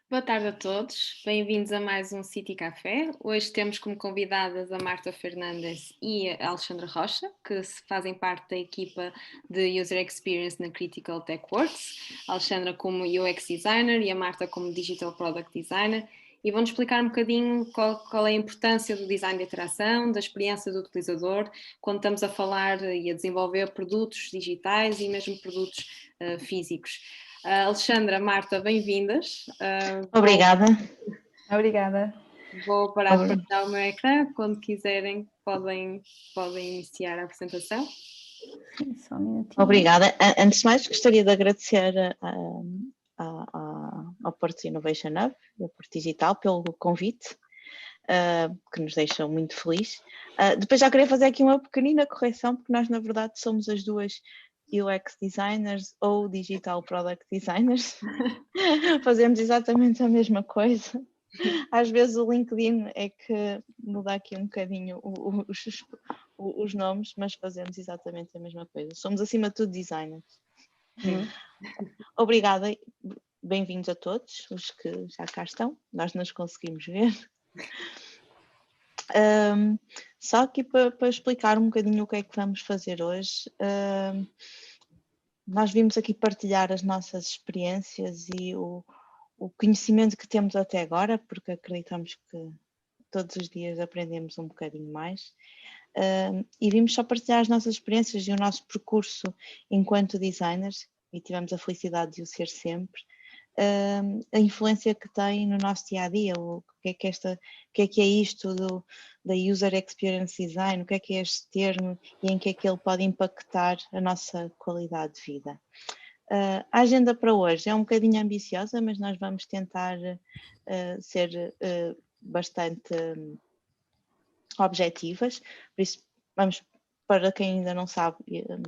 Boa tarde a todos, bem-vindos a mais um City Café. Hoje temos como convidadas a Marta Fernandes e a Alexandra Rocha, que fazem parte da equipa de User Experience na Critical Tech Works. A Alexandra como UX Designer e a Marta como Digital Product Designer. E vão-nos explicar um bocadinho qual é a importância do design de interação, da experiência do utilizador, quando estamos a falar e a desenvolver produtos digitais e mesmo produtos físicos. Alexandra, Marta, bem-vindas. Obrigada. Obrigada. Vou parar de partilhar o meu ecrã. Quando quiserem, podem iniciar a apresentação. Só um minutinho. Obrigada. Antes de mais, gostaria de agradecer ao Porto Innovation Hub e ao Porto Digital pelo convite, que nos deixa muito felizes. Depois já queria fazer aqui uma pequenina correção, porque nós, na verdade, somos as duas UX Designers ou Digital Product Designers. Fazemos exatamente a mesma coisa. Às vezes o LinkedIn é que muda aqui um bocadinho os nomes, mas fazemos exatamente a mesma coisa. Somos acima de tudo designers. Obrigada, bem-vindos a todos os que já cá estão, nós nos conseguimos ver. Só aqui para explicar um bocadinho o que é que vamos fazer hoje. Nós vimos aqui partilhar as nossas experiências e o conhecimento que temos até agora, porque acreditamos que todos os dias aprendemos um bocadinho mais, e vimos só partilhar as nossas experiências e o nosso percurso enquanto designers, e tivemos a felicidade de o ser sempre, a influência que tem no nosso dia-a-dia, o que é isto da User Experience Design, o que é este termo e em que é que ele pode impactar a nossa qualidade de vida. A agenda para hoje é um bocadinho ambiciosa, mas nós vamos tentar ser bastante objetivas, por isso vamos, para quem ainda não sabe,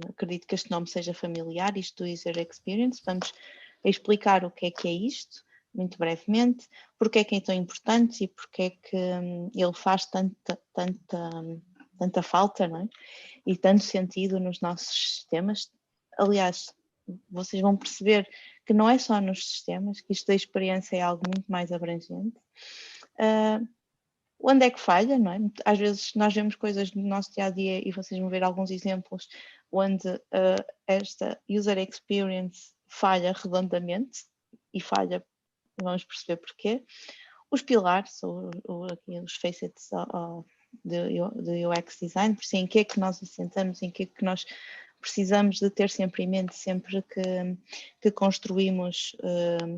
acredito que este nome seja familiar, isto do User Experience, vamos explicar o que é isto, muito brevemente, porque é que é tão importante e porque é que ele faz tanta falta, não é? E tanto sentido nos nossos sistemas. Aliás, vocês vão perceber que não é só nos sistemas, que isto da experiência é algo muito mais abrangente. Onde é que falha, não é? Às vezes nós vemos coisas no nosso dia-a-dia e vocês vão ver alguns exemplos onde esta user experience falha redondamente e falha, vamos perceber porquê. Os pilares, ou aqui os facets de UX design, por si, em que é que nós assentamos, em que é que nós precisamos de ter sempre em mente, sempre que construímos,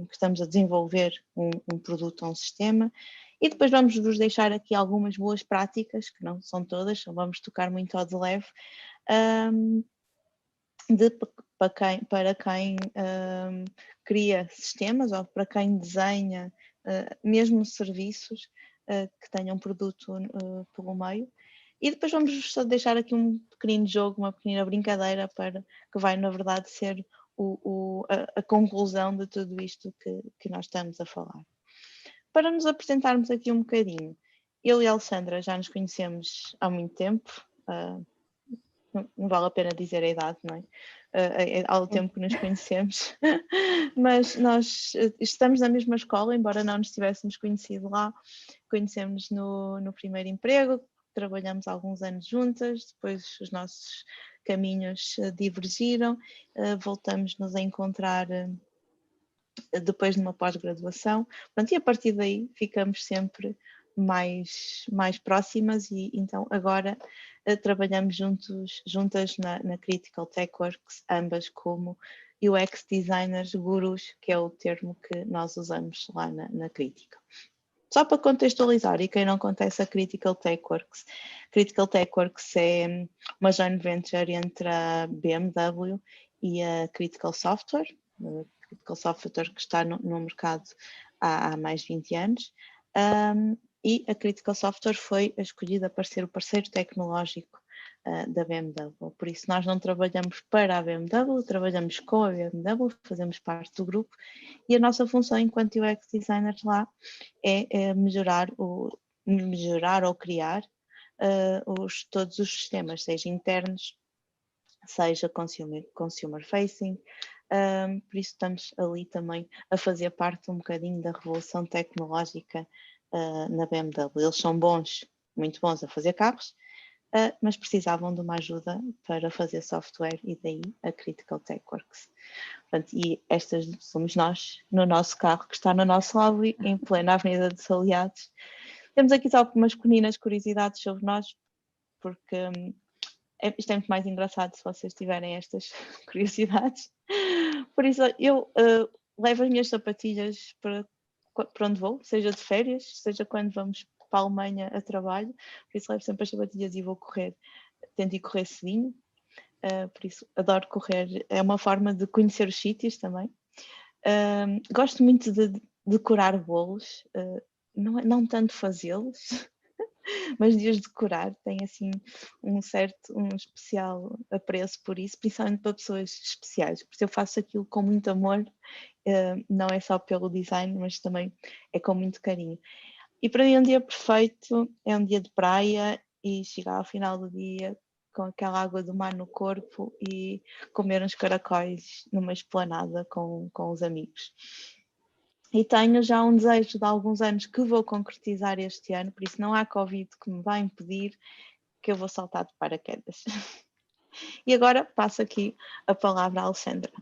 que estamos a desenvolver um produto ou um sistema. E depois vamos vos deixar aqui algumas boas práticas, que não são todas, só vamos tocar muito ao de leve, para quem cria sistemas ou para quem desenha mesmo serviços que tenham produto pelo meio. E depois vamos só deixar aqui um pequenino jogo, uma pequena brincadeira que vai, na verdade, ser a conclusão de tudo isto que nós estamos a falar. Para nos apresentarmos aqui um bocadinho, eu e a Alexandra já nos conhecemos há muito tempo, não vale a pena dizer a idade, não é? Há o tempo que nos conhecemos, mas nós estamos na mesma escola, embora não nos tivéssemos conhecido lá, conhecemos no primeiro emprego, trabalhamos alguns anos juntas, depois os nossos caminhos divergiram, voltamos-nos a encontrar depois de uma pós-graduação, e a partir daí ficamos sempre mais próximas e então agora trabalhamos juntas na Critical Tech Works, ambas como UX Designers Gurus, que é o termo que nós usamos lá na Critical. Só para contextualizar, e quem não conhece a Critical Tech Works é uma joint venture entre a BMW e a Critical Software, Critical Software que está no mercado há mais de 20 anos, e a Critical Software foi escolhida para ser o parceiro tecnológico da BMW. Por isso nós não trabalhamos para a BMW, trabalhamos com a BMW, fazemos parte do grupo e a nossa função enquanto UX designers lá é melhorar ou criar todos os sistemas, seja internos, seja consumer facing, por isso estamos ali também a fazer parte um bocadinho da revolução tecnológica na BMW. Eles são bons, muito bons a fazer carros, mas precisavam de uma ajuda para fazer software e daí a Critical TechWorks. Portanto, e estas somos nós, no nosso carro, que está no nosso lobby, em plena Avenida dos Aliados. Temos aqui só algumas pequeninas curiosidades sobre nós, porque isto é muito mais engraçado se vocês tiverem estas curiosidades. Por isso, eu levo as minhas sapatilhas para onde vou, seja de férias, seja quando vamos para a Alemanha a trabalho. Por isso, levo sempre as sapatilhas e vou correr. Tento ir correr cedinho. Por isso, adoro correr. É uma forma de conhecer os sítios também. Gosto muito de decorar bolos. Não tanto fazê-los, mas de os decorar, tem assim um especial apreço por isso, principalmente para pessoas especiais, porque eu faço aquilo com muito amor, não é só pelo design, mas também é com muito carinho. E para mim um dia perfeito é um dia de praia e chegar ao final do dia com aquela água do mar no corpo e comer uns caracóis numa esplanada com os amigos. E tenho já um desejo de alguns anos que vou concretizar este ano, por isso não há Covid que me vai impedir, que eu vou saltar de paraquedas. E agora passo aqui a palavra à Alexandra.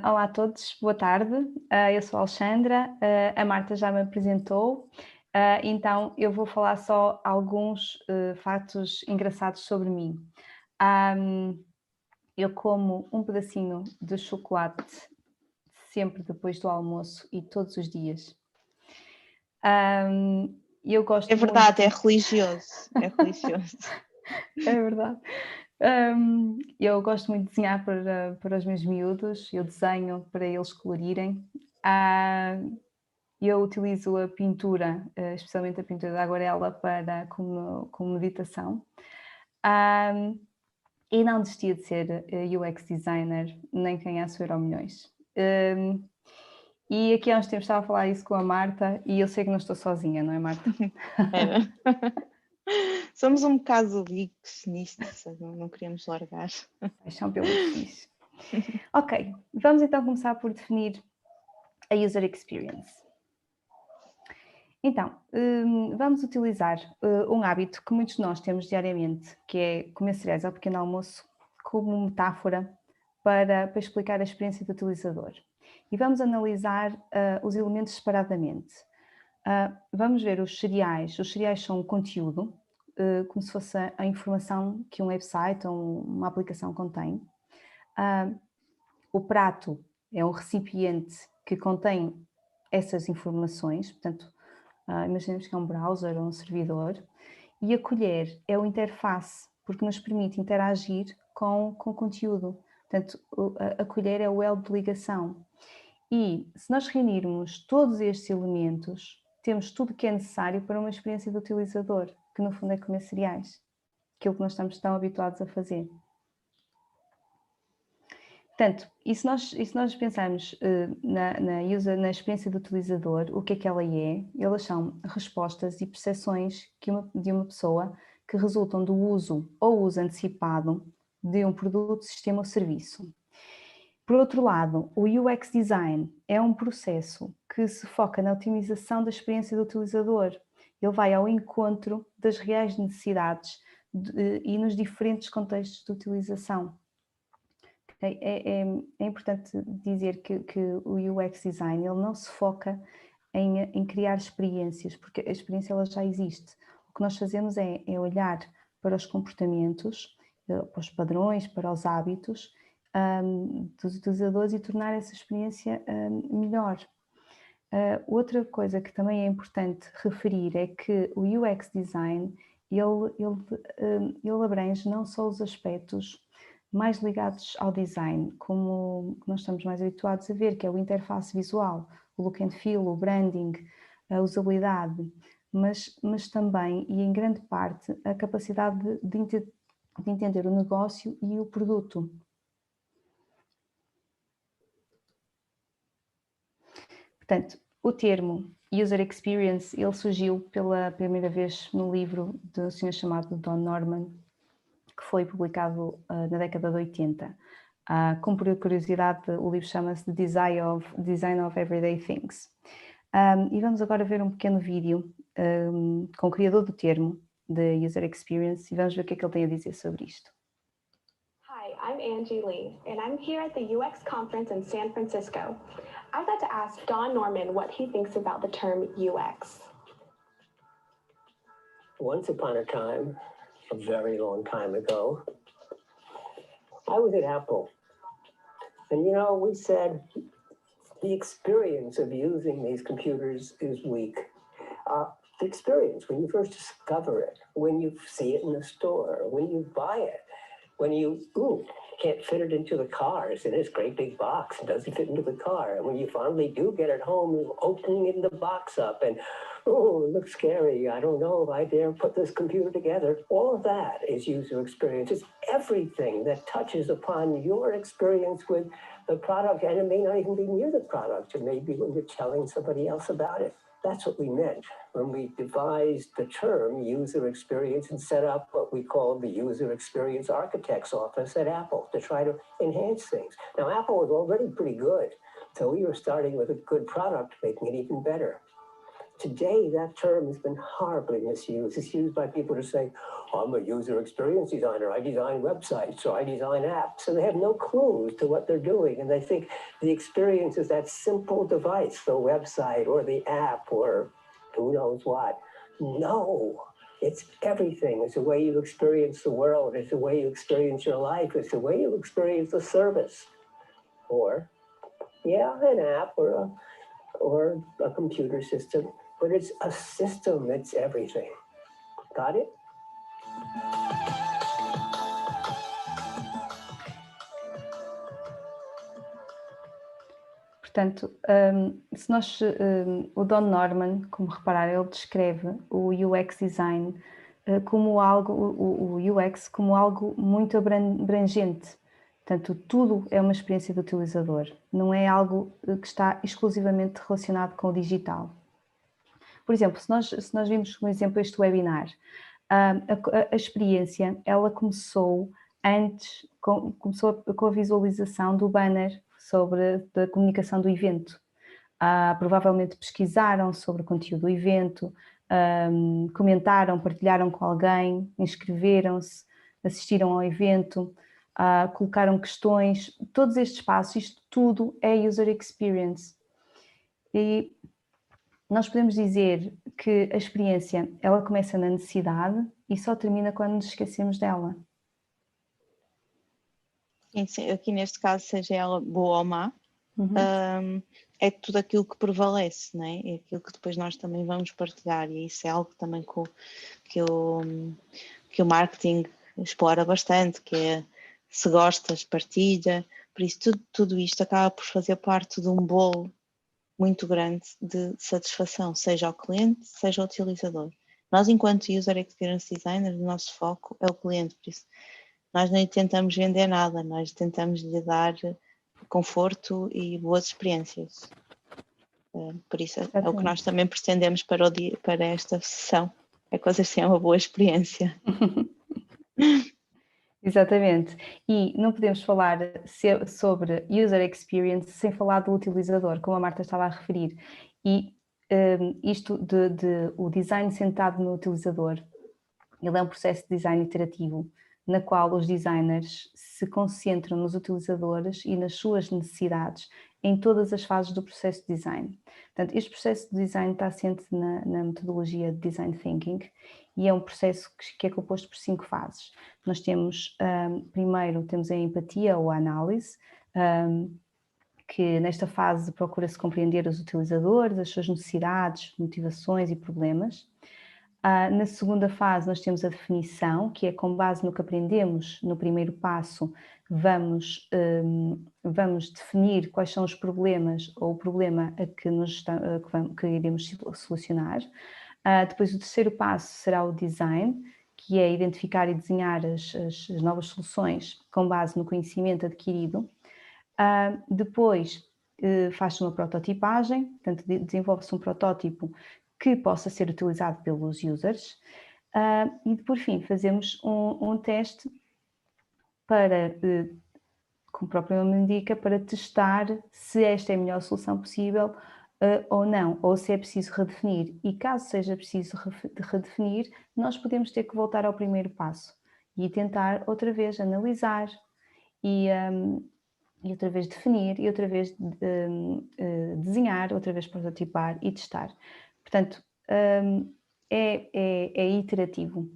Olá a todos, boa tarde. Eu sou a Alexandra, a Marta já me apresentou, então eu vou falar só alguns fatos engraçados sobre mim. Eu como um pedacinho de chocolate sempre depois do almoço e todos os dias. Eu gosto é verdade, muito... é religioso. É religioso. É verdade. Eu gosto muito de desenhar para os meus miúdos, eu desenho para eles colorirem. Eu utilizo a pintura, especialmente a pintura da aguarela, como meditação. E não desistia de ser UX designer, nem ganhasse Euromilhões. E aqui há uns tempos estava a falar isso com a Marta e eu sei que não estou sozinha, não é, Marta? Somos um bocado geeks nisto, não queríamos largar. Paixão pelo fixe. Ok, vamos então começar por definir a User Experience. Então, vamos utilizar um hábito que muitos de nós temos diariamente, que é comer cereais ao pequeno almoço, como metáfora para explicar a experiência do utilizador. E vamos analisar os elementos separadamente. Vamos ver os cereais. Os cereais são um conteúdo, como se fosse a informação que um website ou uma aplicação contém. O prato é um recipiente que contém essas informações, portanto, imaginemos que é um browser ou um servidor. E a colher é o interface, porque nos permite interagir com o conteúdo. Portanto, a colher é o elo de ligação. E se nós reunirmos todos estes elementos, temos tudo o que é necessário para uma experiência do utilizador, que no fundo é comer cereais, aquilo que nós estamos tão habituados a fazer. Portanto, e se nós pensarmos na experiência do utilizador, o que é que ela é? Elas são respostas e percepções de uma pessoa que resultam do uso ou uso antecipado de um produto, sistema ou serviço. Por outro lado, o UX Design é um processo que se foca na otimização da experiência do utilizador. Ele vai ao encontro das reais necessidades e nos diferentes contextos de utilização. É importante dizer que o UX Design ele não se foca em criar experiências, porque a experiência ela já existe. O que nós fazemos é olhar para os comportamentos, para os padrões, para os hábitos dos utilizadores e tornar essa experiência melhor. Outra coisa que também é importante referir é que o UX Design ele abrange não só os aspectos mais ligados ao design, como nós estamos mais habituados a ver, que é o interface visual, o look and feel, o branding, a usabilidade, mas também, e em grande parte, a capacidade de entender o negócio e o produto. Portanto, o termo User Experience, ele surgiu pela primeira vez no livro de um senhor chamado Don Norman, que foi publicado na década de 80. Como por curiosidade, o livro chama-se The Design of Everyday Things. E vamos agora ver um pequeno vídeo com o criador do termo, de User Experience, e vamos ver o que é que ele tem a dizer sobre isto. Hi, I'm Angie Lee, and I'm here at the UX conference in San Francisco. I'd like to ask Don Norman what he thinks about the term UX. Once upon a time, a very long time ago, I was at Apple. And you know, we said the experience of using these computers is weak. The experience, when you first discover it, when you see it in the store, when you buy it, when you can't fit it into the car, it's in this great big box, it doesn't fit into the car. And when you finally do get it home, you're opening the box up and, oh, it looks scary. I don't know if I dare put this computer together. All of that is user experience. It's everything that touches upon your experience with the product, and it may not even be near the product. It may be when you're telling somebody else about it. That's what we meant when we devised the term user experience and set up what we call the User Experience Architect's Office at Apple to try to enhance things. Now, Apple was already pretty good, so we were starting with a good product, making it even better. Today, that term has been horribly misused. It's used by people to say, I'm a user experience designer. I design websites or I design apps. And they have no clues to what they're doing. And they think the experience is that simple device, the website or the app or who knows what. No, it's everything. It's the way you experience the world. It's the way you experience your life. It's the way you experience the service. Or, yeah, an app or a computer system. But it's a system that's everything. Got it? Portanto, o Don Norman, como reparar, ele descreve o UX design como algo, o UX como algo muito abrangente. Portanto, tudo é uma experiência do utilizador, não é algo que está exclusivamente relacionado com o digital. Por exemplo, se nós vimos como exemplo este webinar, a experiência, ela começou com a visualização do banner sobre a comunicação do evento. Provavelmente pesquisaram sobre o conteúdo do evento, comentaram, partilharam com alguém, inscreveram-se, assistiram ao evento, colocaram questões, todos estes passos, isto tudo é user experience. E nós podemos dizer que a experiência, ela começa na necessidade e só termina quando nos esquecemos dela. Sim, aqui neste caso, seja ela boa ou má, é tudo aquilo que prevalece, não é? É aquilo que depois nós também vamos partilhar, e isso é algo também que o marketing explora bastante, que é se gostas, partilha, por isso tudo isto acaba por fazer parte de um bolo muito grande de satisfação, seja ao cliente, seja ao utilizador. Nós, enquanto User Experience Designer, o nosso foco é o cliente, por isso nós nem tentamos vender nada, nós tentamos lhe dar conforto e boas experiências. Por isso é o que nós também pretendemos para esta sessão, é que vocês tenham uma boa experiência. Exatamente, e não podemos falar sobre user experience sem falar do utilizador, como a Marta estava a referir, e isto o design centrado no utilizador, ele é um processo de design iterativo, na qual os designers se concentram nos utilizadores e nas suas necessidades em todas as fases do processo de design. Portanto, este processo de design está assente na metodologia de Design Thinking e é um processo que é composto por 5 fases. Nós temos, primeiro, temos a empatia ou a análise, que nesta fase procura-se compreender os utilizadores, as suas necessidades, motivações e problemas. Na segunda fase nós temos a definição, que é com base no que aprendemos no primeiro passo, vamos definir quais são os problemas ou o problema que iremos solucionar. Depois o terceiro passo será o design, que é identificar e desenhar as novas soluções com base no conhecimento adquirido. Depois faz-se uma prototipagem, portanto desenvolve-se um protótipo que possa ser utilizado pelos users e por fim fazemos um teste para como o próprio nome indica, para testar se esta é a melhor solução possível ou não, ou se é preciso redefinir. E caso seja preciso redefinir, nós podemos ter que voltar ao primeiro passo e tentar outra vez analisar e outra vez definir, e outra vez desenhar, outra vez prototipar e testar. Portanto, é iterativo.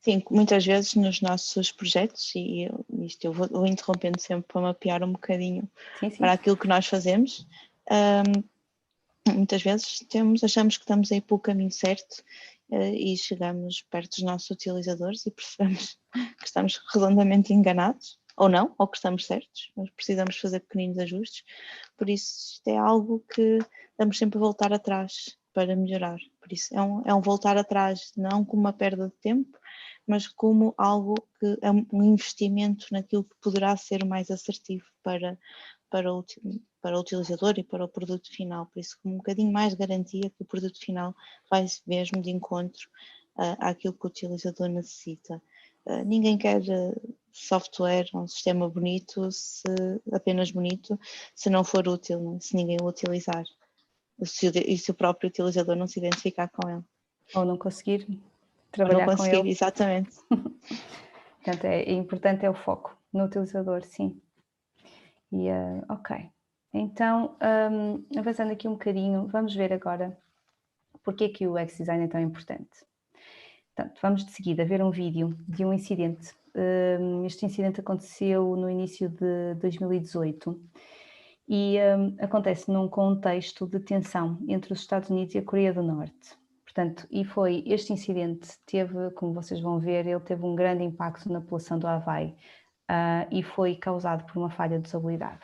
Sim, muitas vezes nos nossos projetos, e isto eu vou interrompendo sempre para mapear um bocadinho Sim, sim. para aquilo que nós fazemos, muitas vezes achamos que estamos a ir pelo caminho certo e chegamos perto dos nossos utilizadores e percebemos que estamos redondamente enganados, ou não, ou que estamos certos, mas precisamos fazer pequeninos ajustes. Por isso, isto é algo que vamos sempre a voltar atrás para melhorar. Por isso, é um voltar atrás, não como uma perda de tempo, mas como algo que é um investimento naquilo que poderá ser mais assertivo para o utilizador e para o produto final. Por isso, com um bocadinho mais de garantia que o produto final vai mesmo de encontro àquilo que o utilizador necessita. Ninguém quer software, um sistema bonito, apenas bonito, se não for útil, né? Se ninguém o utilizar. E se o próprio utilizador não se identificar com ele. Ou não conseguir trabalhar com ele. Exatamente. Portanto, é importante é o foco no utilizador, sim. E, ok. Então, avançando aqui um bocadinho, vamos ver agora porque é que o UX Design é tão importante. Portanto, vamos de seguida ver um vídeo de um incidente. Este incidente aconteceu no início de 2018 e acontece num contexto de tensão entre os Estados Unidos e a Coreia do Norte. Portanto, este incidente teve, como vocês vão ver, ele teve um grande impacto na população do Havaí e foi causado por uma falha de usabilidade.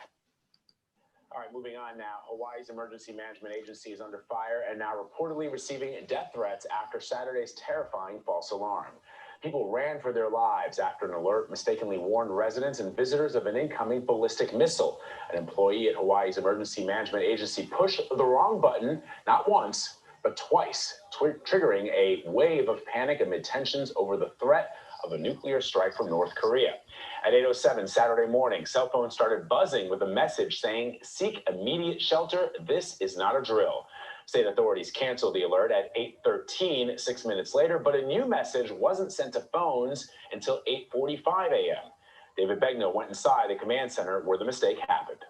All right, moving on now. Hawaii's Emergency Management Agency is under fire and now reportedly receiving death threats after Saturday's terrifying false alarm. People ran for their lives after an alert mistakenly warned residents and visitors of an incoming ballistic missile. An employee at Hawaii's Emergency Management Agency pushed the wrong button, not once, but twice, triggering a wave of panic amid tensions over the threat of a nuclear strike from North Korea. At 8:07 Saturday morning, cell phones started buzzing with a message saying, "Seek immediate shelter. This is not a drill." State authorities canceled the alert at 8:13, 6 minutes later, but a new message wasn't sent to phones until 8:45 a.m. David Begnaud went inside the command center where the mistake happened.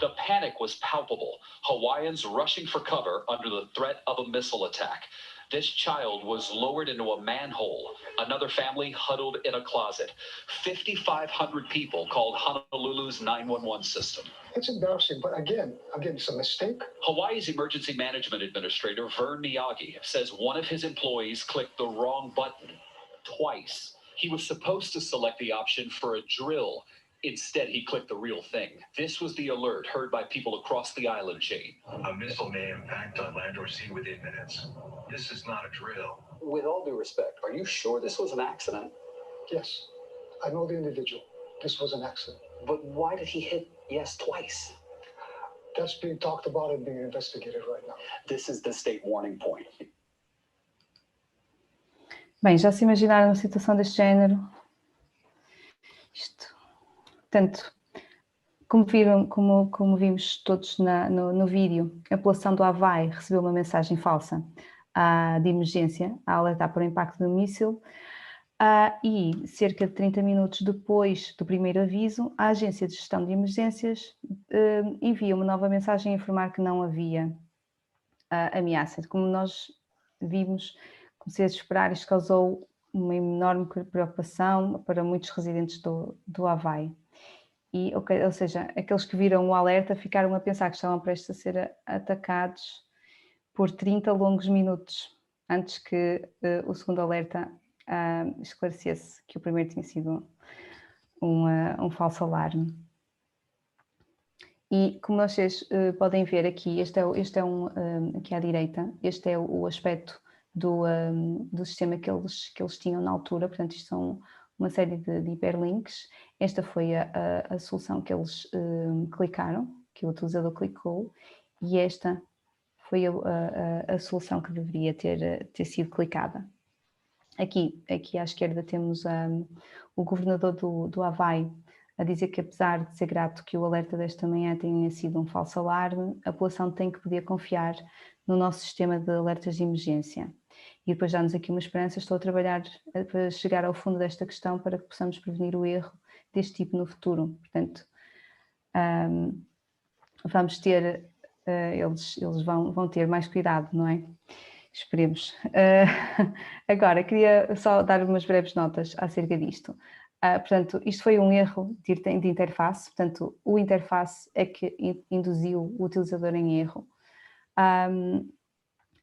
The panic was palpable. Hawaiians rushing for cover under the threat of a missile attack. This child was lowered into a manhole. Another family huddled in a closet. 5,500 people called Honolulu's 911 system. It's embarrassing, but again, it's a mistake. Hawaii's Emergency Management Administrator, Vern Miyagi, says one of his employees clicked the wrong button twice. He was supposed to select the option for a drill. Instead, he clicked the real thing. This was the alert heard by people across the island chain. A missile may impact on land or sea within minutes. This is not a drill. With all due respect, are you sure this was an accident? Yes, I know the individual. This was an accident. But why did he hit yes twice? That's being talked about and being investigated right now. This is the state warning point. Bem, já se imaginaram uma situação deste género? Portanto, como vimos todos no vídeo, a população do Havaí recebeu uma mensagem falsa de emergência a alertar para o impacto do míssil e cerca de 30 minutos depois do primeiro aviso, a Agência de Gestão de Emergências envia uma nova mensagem a informar que não havia ameaça. Como nós vimos, como se esperar, isto causou uma enorme preocupação para muitos residentes do Havaí. Ou seja, aqueles que viram o alerta ficaram a pensar que estavam prestes a ser atacados por 30 longos minutos antes que o segundo alerta esclarecesse que o primeiro tinha sido um falso alarme. E como vocês podem ver aqui, aqui à direita, este é o aspecto do sistema que eles tinham na altura. Portanto, isto são uma série de hiperlinks. Esta foi a solução que eles clicaram, que o utilizador clicou, e esta foi a solução que deveria ter sido clicada. Aqui à esquerda temos o governador do Havaí a dizer que, apesar de ser grato que o alerta desta manhã tenha sido um falso alarme, a população tem que poder confiar no nosso sistema de alertas de emergência. E depois dá-nos aqui uma esperança. Estou a trabalhar para chegar ao fundo desta questão para que possamos prevenir o erro deste tipo no futuro. Portanto, vamos ter, eles vão ter mais cuidado, não é? Esperemos. Agora, queria só dar umas breves notas acerca disto. Portanto, isto foi um erro de interface, portanto, o interface é que induziu o utilizador em erro.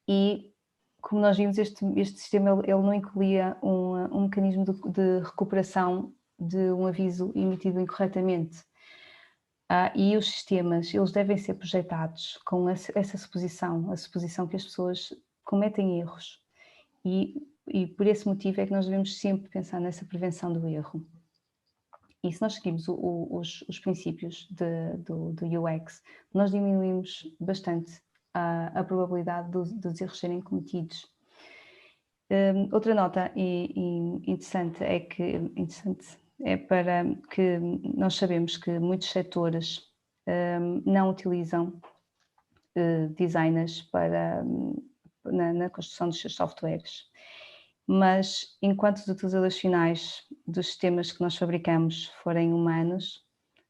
E, como nós vimos, este sistema ele não incluía um mecanismo de recuperação de um aviso emitido incorretamente. E os sistemas, eles devem ser projetados com essa suposição, a suposição que as pessoas cometem erros. E por esse motivo é que nós devemos sempre pensar nessa prevenção do erro. E se nós seguirmos os princípios do UX, nós diminuímos bastante a probabilidade dos erros serem cometidos. Outra nota interessante é para que nós sabemos que muitos setores não utilizam designers na construção dos seus softwares. Mas enquanto os utilizadores finais dos sistemas que nós fabricamos forem humanos,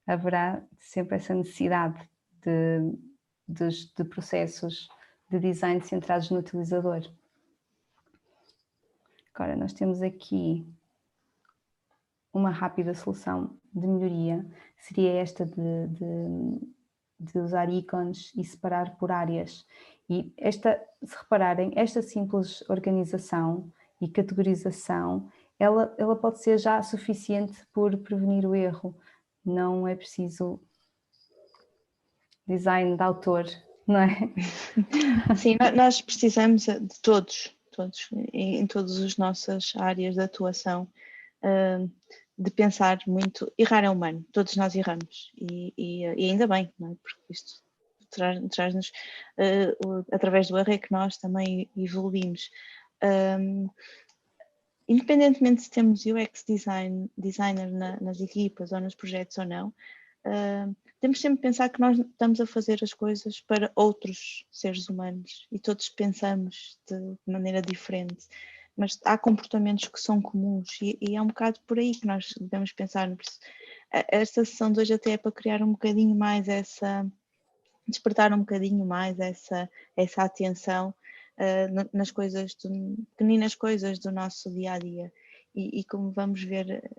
haverá sempre essa necessidade de processos de design centrados no utilizador. Agora, nós temos aqui uma rápida solução de melhoria, seria esta de usar ícones e separar por áreas. E se repararem, esta simples organização e categorização, ela pode ser já suficiente por prevenir o erro. Não é preciso design de autor, não é? Sim, nós precisamos de todos, em todas as nossas áreas de atuação, de pensar muito. Errar é humano, todos nós erramos, e ainda bem, não é? Porque isto traz-nos, através do erro é que nós também evoluímos. Independentemente se temos UX designer nas equipas ou nos projetos ou não, temos sempre de pensar que nós estamos a fazer as coisas para outros seres humanos e todos pensamos de maneira diferente, mas há comportamentos que são comuns e é um bocado por aí que nós devemos pensar. Esta sessão de hoje até é para criar um bocadinho mais despertar um bocadinho mais essa atenção nas coisas, pequeninas coisas do nosso dia-a-dia. E como vamos ver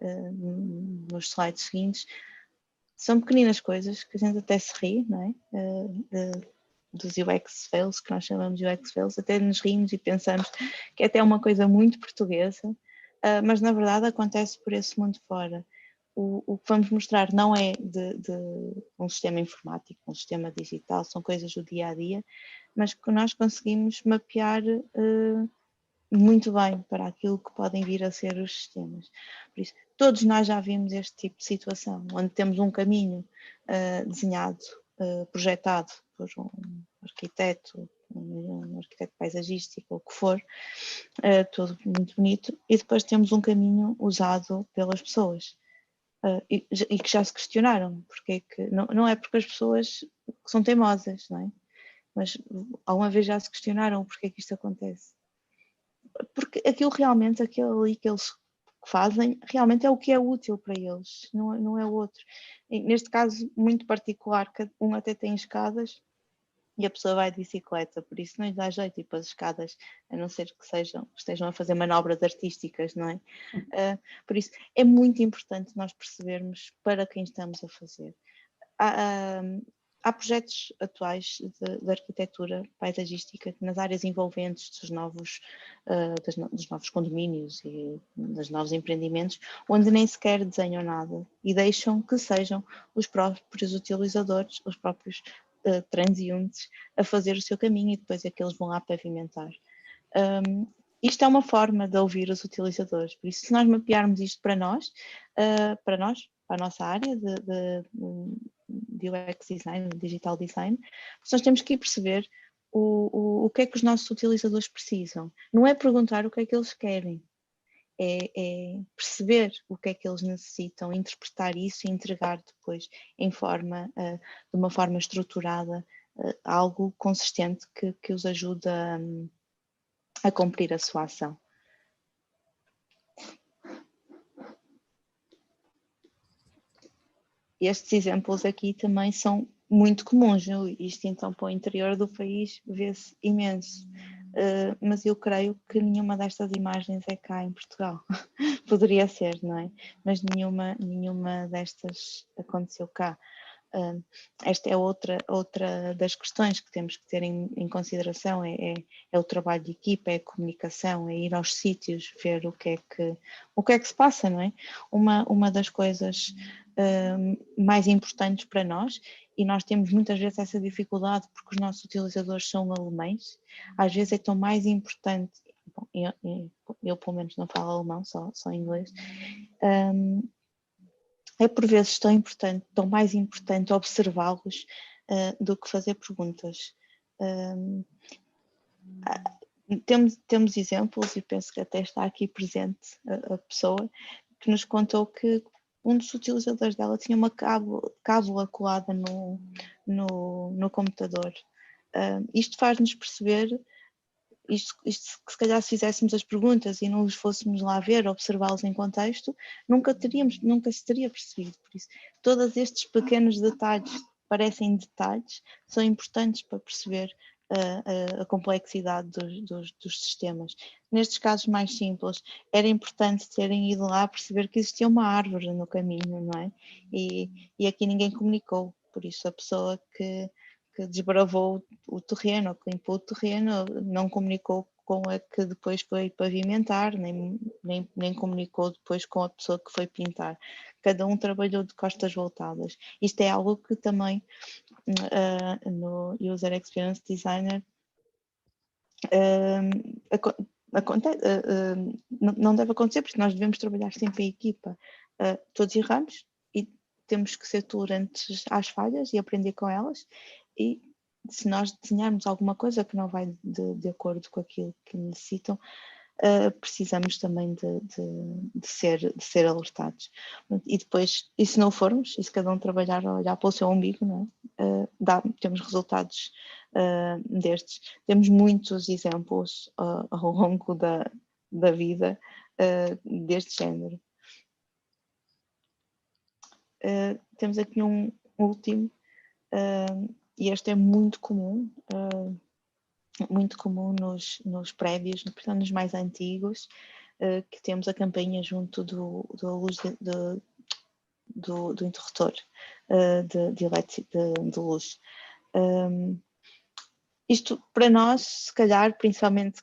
nos slides seguintes, são pequeninas coisas que a gente até se ri, não é? Dos UX fails, que nós chamamos de UX fails, até nos rimos e pensamos que é até uma coisa muito portuguesa, mas na verdade acontece por esse mundo fora. O que vamos mostrar não é de um sistema informático, um sistema digital, são coisas do dia-a-dia, mas que nós conseguimos mapear muito bem para aquilo que podem vir a ser os sistemas. Por isso, todos nós já vimos este tipo de situação, onde temos um caminho desenhado, projetado por um arquiteto paisagístico, ou o que for, tudo muito bonito, e depois temos um caminho usado pelas pessoas. E que já se questionaram, porque não é porque as pessoas são teimosas, não é? Mas alguma vez já se questionaram porque é que isto acontece? Porque aquilo ali que eles fazem, realmente é o que é útil para eles, não é o outro. E neste caso muito particular, um até tem escadas e a pessoa vai de bicicleta, por isso não lhe dá jeito ir para as escadas, a não ser que estejam a fazer manobras artísticas, não é? Por isso é muito importante nós percebermos para quem estamos a fazer. Há projetos atuais de arquitetura paisagística nas áreas envolventes dos novos condomínios e dos novos empreendimentos, onde nem sequer desenham nada e deixam que sejam os próprios utilizadores, os próprios transeuntes a fazer o seu caminho e depois é que eles vão lá pavimentar. Isto é uma forma de ouvir os utilizadores, por isso se nós mapearmos isto para a nossa área de UX design, digital design, nós temos que ir perceber o que é que os nossos utilizadores precisam. Não é perguntar o que é que eles querem, é perceber o que é que eles necessitam, interpretar isso e entregar depois de uma forma estruturada, algo consistente que os ajuda a cumprir a sua ação. Estes exemplos aqui também são muito comuns, isto então para o interior do país vê-se imenso, mas eu creio que nenhuma destas imagens é cá em Portugal. Poderia ser, não é? Mas nenhuma destas aconteceu cá. Esta é outra das questões que temos que ter em consideração, é o trabalho de equipa, é a comunicação, é ir aos sítios, ver o que é que se passa, não é? Uma das coisas mais importantes para nós, e nós temos muitas vezes essa dificuldade porque os nossos utilizadores são alemães, às vezes é tão mais importante, bom, eu pelo menos não falo alemão, só inglês, é por vezes tão mais importante observá-los do que fazer perguntas. Temos exemplos, e penso que até está aqui presente a pessoa que nos contou que um dos utilizadores dela tinha uma cábula colada no computador. Isto faz-nos perceber, isto que se calhar se fizéssemos as perguntas e não os fôssemos lá ver, observá-los em contexto, nunca se teria percebido. Por isso, todos estes pequenos detalhes, parecem detalhes, são importantes para perceber a complexidade dos sistemas. Nestes casos mais simples, era importante terem ido lá perceber que existia uma árvore no caminho, não é? E aqui ninguém comunicou, por isso a pessoa que desbravou o terreno, ou que limpou o terreno, não comunicou com a que depois foi pavimentar, nem comunicou depois com a pessoa que foi pintar. Cada um trabalhou de costas voltadas. Isto é algo que também no User Experience Designer não deve acontecer, porque nós devemos trabalhar sempre em equipa. Todos erramos e temos que ser tolerantes às falhas e aprender com elas, e se nós desenharmos alguma coisa que não vai de acordo com aquilo que necessitam, precisamos também de ser alertados. E depois, e se não formos, e se cada um trabalhar a olhar para o seu umbigo, não é? Temos resultados destes. Temos muitos exemplos ao longo da vida deste género. Temos aqui um último, e este é muito comum nos prédios, portanto nos mais antigos, que temos a campainha junto do interruptor de luz. Isto para nós, se calhar, principalmente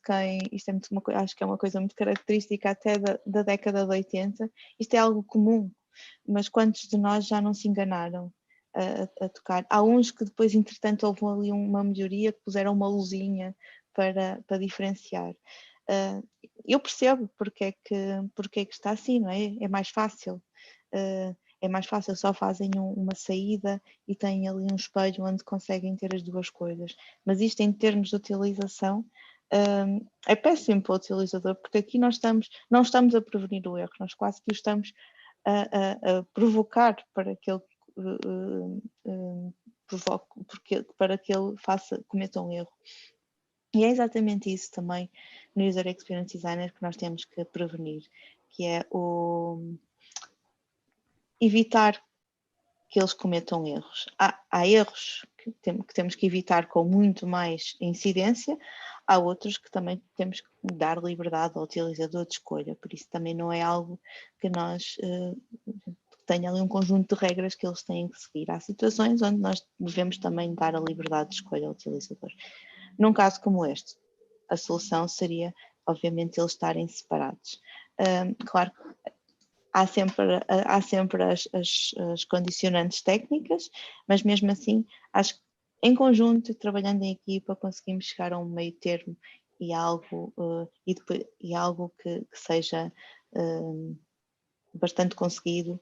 isto é acho que é uma coisa muito característica até da década de 80, isto é algo comum, mas quantos de nós já não se enganaram a tocar? Há uns que depois, entretanto, houve ali uma melhoria, que puseram uma luzinha para diferenciar. Eu percebo porque é que está assim, não é? É mais fácil. É mais fácil, só fazem uma saída e têm ali um espelho onde conseguem ter as duas coisas. Mas isto, em termos de utilização, é péssimo para o utilizador, porque aqui não estamos a prevenir o erro, nós quase que o estamos a provocar para que ele cometa um erro. E é exatamente isso também no User Experience Designer que nós temos que prevenir, que é evitar que eles cometam erros. Há erros que temos que evitar com muito mais incidência, há outros que também temos que dar liberdade ao utilizador de escolha, por isso também não é algo que nós tenha ali um conjunto de regras que eles têm que seguir. Há situações onde nós devemos também dar a liberdade de escolha ao utilizador. Num caso como este, a solução seria, obviamente, eles estarem separados. Claro que há sempre as condicionantes técnicas, mas mesmo assim, acho que em conjunto, trabalhando em equipa, conseguimos chegar a um meio termo e algo que seja bastante conseguido,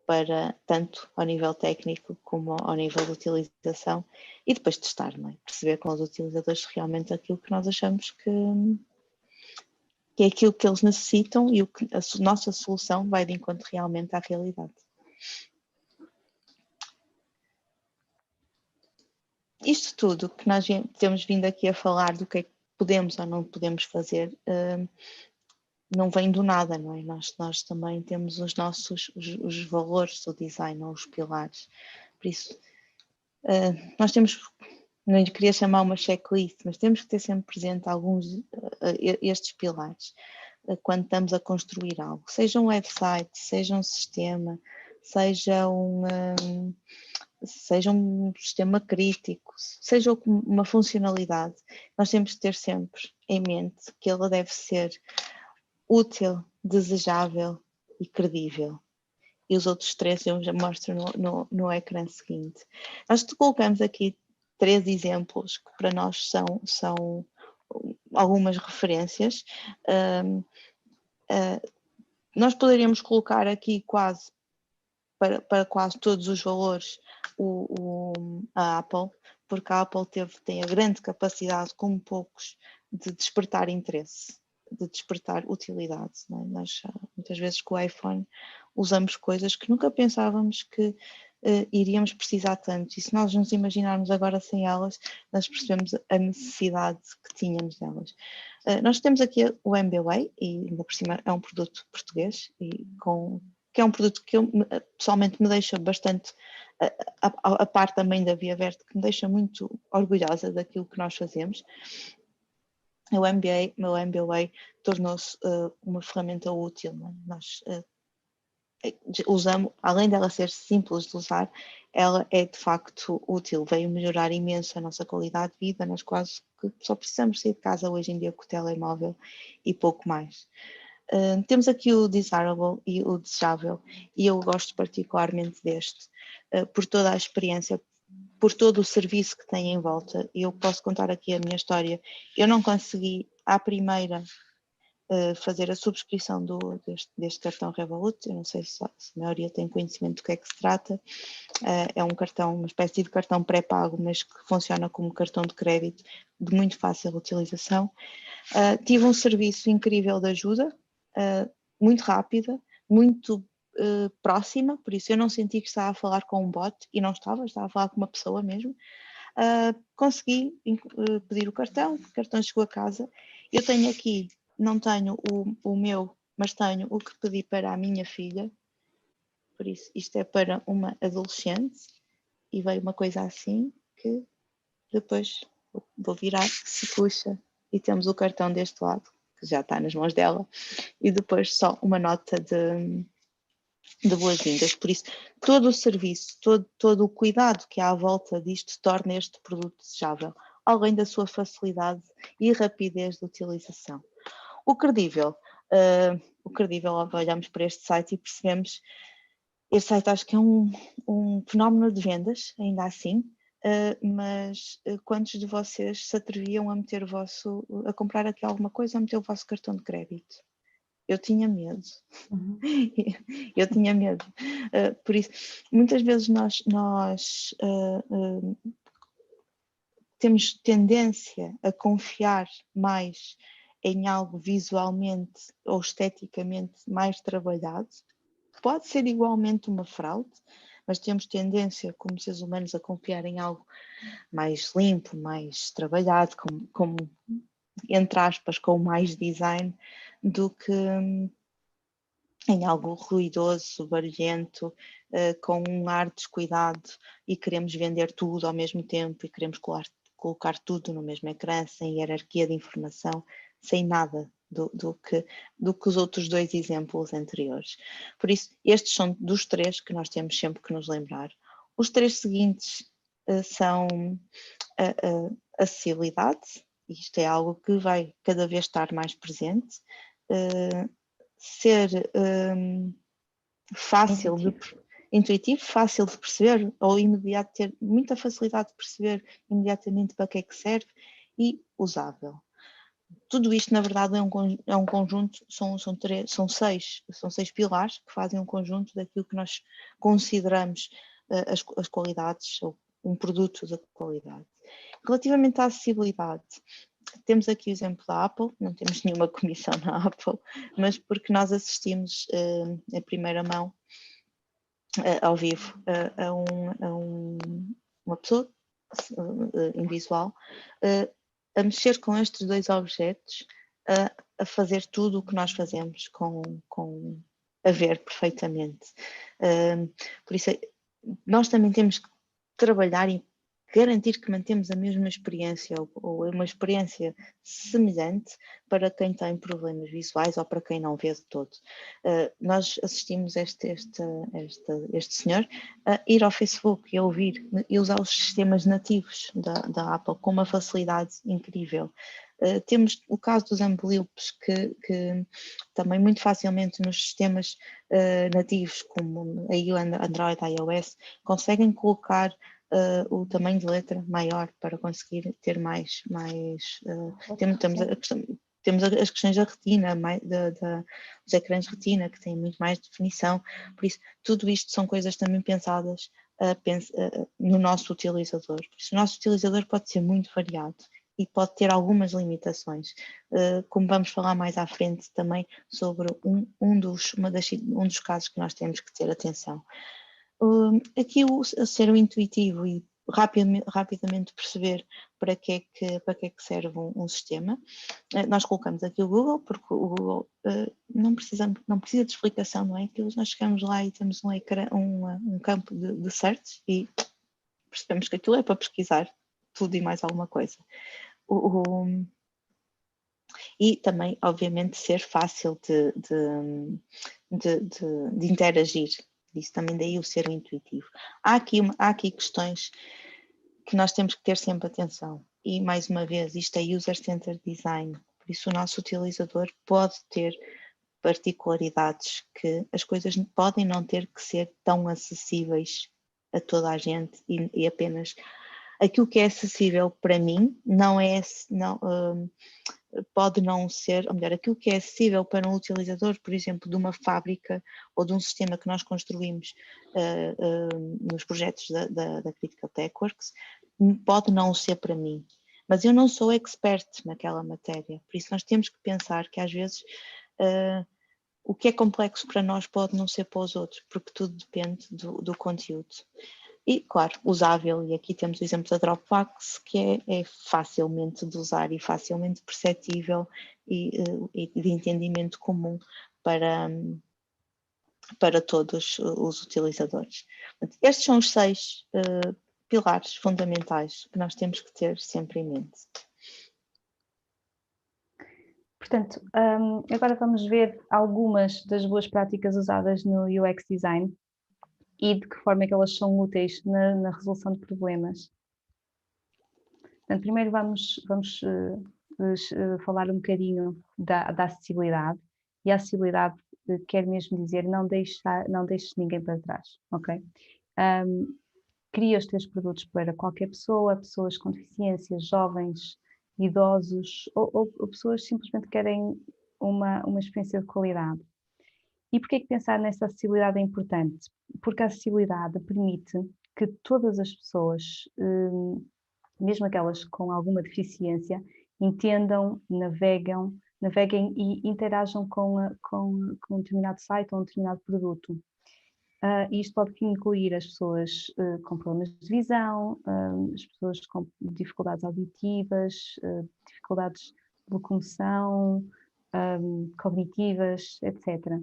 para tanto ao nível técnico como ao nível de utilização, e depois testar, não é? Perceber com os utilizadores realmente aquilo que nós achamos que é aquilo que eles necessitam e o que a nossa solução vai de encontro realmente à realidade. Isto tudo que nós temos vindo aqui a falar do que é que podemos ou não podemos fazer, não vem do nada, não é? Nós também temos os nossos os valores do design, ou os pilares. Por isso, nós temos, não lhe queria chamar uma checklist, mas temos que ter sempre presente alguns estes pilares quando estamos a construir algo, seja um website, seja um sistema, seja um sistema crítico, seja uma funcionalidade. Nós temos que ter sempre em mente que ela deve ser útil, desejável e credível. E os outros três eu já mostro no ecrã seguinte. Nós colocamos aqui 3 exemplos que para nós são algumas referências. Nós poderíamos colocar aqui quase para quase todos os valores a Apple, porque a Apple tem a grande capacidade, como poucos, de despertar interesse, de despertar utilidade. Não é? Nós muitas vezes com o iPhone usamos coisas que nunca pensávamos que iríamos precisar tanto, e se nós nos imaginarmos agora sem elas, nós percebemos a necessidade que tínhamos delas. Nós temos aqui o MBWay, e ainda por cima é um produto português, que é um produto que pessoalmente me deixa bastante, a parte também da Via Verde, que me deixa muito orgulhosa daquilo que nós fazemos. O MBWay tornou-se uma ferramenta útil. Não é? Nós usamos, além dela ser simples de usar, ela é de facto útil, veio melhorar imenso a nossa qualidade de vida, nós quase que só precisamos sair de casa hoje em dia com o telemóvel e pouco mais. Temos aqui o desirable e o desejável, e eu gosto particularmente deste, por toda a experiência, por todo o serviço que tem em volta. E eu posso contar aqui a minha história. Eu não consegui, à primeira, fazer a subscrição deste cartão Revolut. Eu não sei se a maioria tem conhecimento do que é que se trata. É um cartão, uma espécie de cartão pré-pago, mas que funciona como cartão de crédito de muito fácil utilização. Tive um serviço incrível de ajuda, muito rápida, muito próxima, por isso eu não senti que estava a falar com um bot, e não estava a falar com uma pessoa mesmo. Consegui pedir o cartão chegou a casa. Eu tenho aqui, não tenho o meu, mas tenho o que pedi para a minha filha, por isso isto é para uma adolescente, e veio uma coisa assim, que depois vou virar, se puxa, e temos o cartão deste lado, que já está nas mãos dela, e depois só uma nota de boas-vindas. Por isso, todo o serviço, todo o cuidado que há à volta disto torna este produto desejável, além da sua facilidade e rapidez de utilização. O credível, olhamos para este site e percebemos, este site acho que é um fenómeno de vendas, ainda assim, mas quantos de vocês se atreviam a comprar aqui alguma coisa, a meter o vosso cartão de crédito? Eu tinha medo. Uhum. Eu tinha medo. Por isso, muitas vezes nós temos tendência a confiar mais em algo visualmente ou esteticamente mais trabalhado. Pode ser igualmente uma fraude, mas temos tendência, como seres humanos, a confiar em algo mais limpo, mais trabalhado, como entre aspas, com mais design, do que em algo ruidoso, barulhento, com um ar descuidado, e queremos vender tudo ao mesmo tempo e queremos colocar tudo no mesmo ecrã, sem hierarquia de informação, sem nada do que os outros 2 exemplos anteriores. Por isso, estes são dos 3 que nós temos sempre que nos lembrar. Os 3 seguintes são a acessibilidade. Isto é algo que vai cada vez estar mais presente. Ser fácil, intuitivo, fácil de perceber, ou ter muita facilidade de perceber imediatamente para que é que serve, e usável. Tudo isto, na verdade, é um conjunto, são 6 pilares que fazem um conjunto daquilo que nós consideramos as qualidades, ou um produto de qualidade. Relativamente à acessibilidade, temos aqui o exemplo da Apple, não temos nenhuma comissão na Apple, mas porque nós assistimos em primeira mão, ao vivo, uma pessoa em visual a mexer com estes dois objetos, a fazer tudo o que nós fazemos, a ver perfeitamente. Por isso, nós também temos que trabalhar e garantir que mantemos a mesma experiência ou uma experiência semelhante para quem tem problemas visuais ou para quem não vê de todo. Nós assistimos este senhor a ir ao Facebook e a ouvir e usar os sistemas nativos da Apple com uma facilidade incrível. Temos o caso dos Amblyopes, que também muito facilmente nos sistemas nativos, como a Android, a iOS, conseguem colocar o tamanho de letra maior para conseguir ter mais temos as questões da retina, dos ecrãs retina, que têm muito mais definição. Por isso, tudo isto são coisas também pensadas no nosso utilizador. Por isso, o nosso utilizador pode ser muito variado e pode ter algumas limitações, como vamos falar mais à frente também sobre um dos casos que nós temos que ter atenção. Aqui o ser intuitivo e rapidamente perceber para que é que serve um sistema. Nós colocamos aqui o Google, porque o Google não precisa de explicação, não é? Nós chegamos lá e temos um campo de search e percebemos que aquilo é para pesquisar tudo e mais alguma coisa. E também, obviamente, ser fácil de interagir. Isso também daí o ser intuitivo. Há aqui questões que nós temos que ter sempre atenção. E, mais uma vez, isto é User-Centered Design. Por isso, o nosso utilizador pode ter particularidades que as coisas podem não ter que ser tão acessíveis a toda a gente e apenas aquilo que é acessível para mim pode não ser, ou melhor, aquilo que é acessível para um utilizador, por exemplo, de uma fábrica ou de um sistema que nós construímos nos projetos da Critical TechWorks, pode não ser para mim. Mas eu não sou expert naquela matéria, por isso nós temos que pensar que às vezes o que é complexo para nós pode não ser para os outros, porque tudo depende do conteúdo. E, claro, usável, e aqui temos o exemplo da Dropbox, que é facilmente de usar e facilmente perceptível e de entendimento comum para todos os utilizadores. Estes são os 6 pilares fundamentais que nós temos que ter sempre em mente. Portanto, agora vamos ver algumas das boas práticas usadas no UX Design e de que forma é que elas são úteis na resolução de problemas. Portanto, primeiro vamos falar um bocadinho da acessibilidade, e a acessibilidade quer mesmo dizer não deixes ninguém para trás, ok? Cria os teus produtos para qualquer pessoa, pessoas com deficiências, jovens, idosos ou pessoas que simplesmente querem uma experiência de qualidade. E porquê que pensar nessa acessibilidade é importante? Porque a acessibilidade permite que todas as pessoas, mesmo aquelas com alguma deficiência, entendam, naveguem e interajam com um determinado site ou um determinado produto. Isto pode incluir as pessoas com problemas de visão, as pessoas com dificuldades auditivas, dificuldades de locomoção, cognitivas, etc.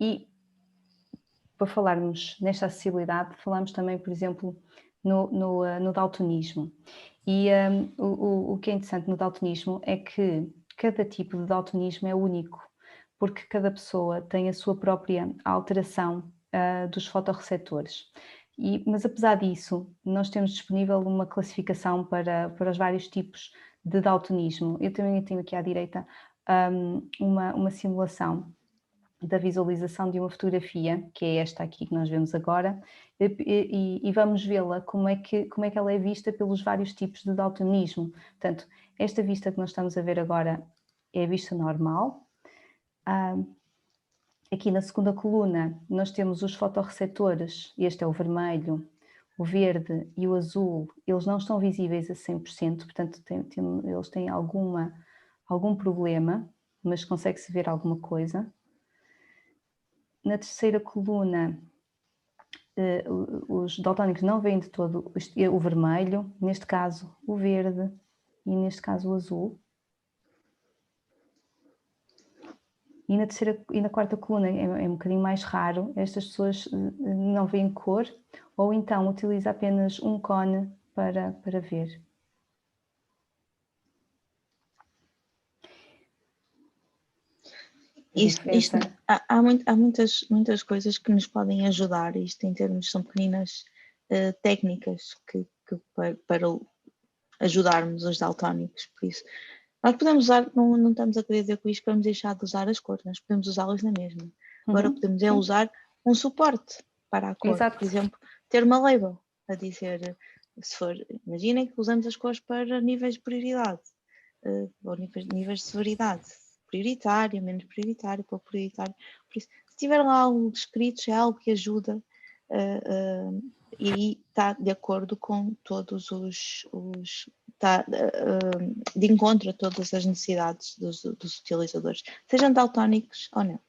E para falarmos nesta acessibilidade, falamos também, por exemplo, no daltonismo. E o que é interessante no daltonismo é que cada tipo de daltonismo é único, porque cada pessoa tem a sua própria alteração dos fotorreceptores. Mas apesar disso, nós temos disponível uma classificação para os vários tipos de daltonismo. Eu também tenho aqui à direita uma simulação da visualização de uma fotografia, que é esta aqui que nós vemos agora, e vamos vê-la como é que ela é vista pelos vários tipos de daltonismo. Portanto, esta vista que nós estamos a ver agora é a vista normal. Aqui na segunda coluna nós temos os fotorreceptores, este é o vermelho, o verde e o azul, eles não estão visíveis a 100%, portanto eles têm algum problema, mas consegue-se ver alguma coisa. Na terceira coluna, os daltónicos não veem de todo o vermelho, neste caso o verde e neste caso o azul. E na quarta coluna é um bocadinho mais raro, estas pessoas não veem cor, ou então utiliza apenas um cone para ver. Há muitas coisas que nos podem ajudar, isto em termos, são pequenas técnicas para ajudarmos os daltónicos, por isso nós podemos usar, não estamos a querer dizer com isto que vamos deixar de usar as cores, nós podemos usá-las na mesma. Agora podemos usar um suporte para a cor. Exato. Por exemplo, ter uma label a dizer, se for, imaginem que usamos as cores para níveis de prioridade, ou níveis de severidade, prioritário, menos prioritário, pouco prioritário. Por isso, se tiver lá algo escrito, é algo que ajuda e está de acordo com todos está de encontro a todas as necessidades dos utilizadores, sejam daltónicos ou não.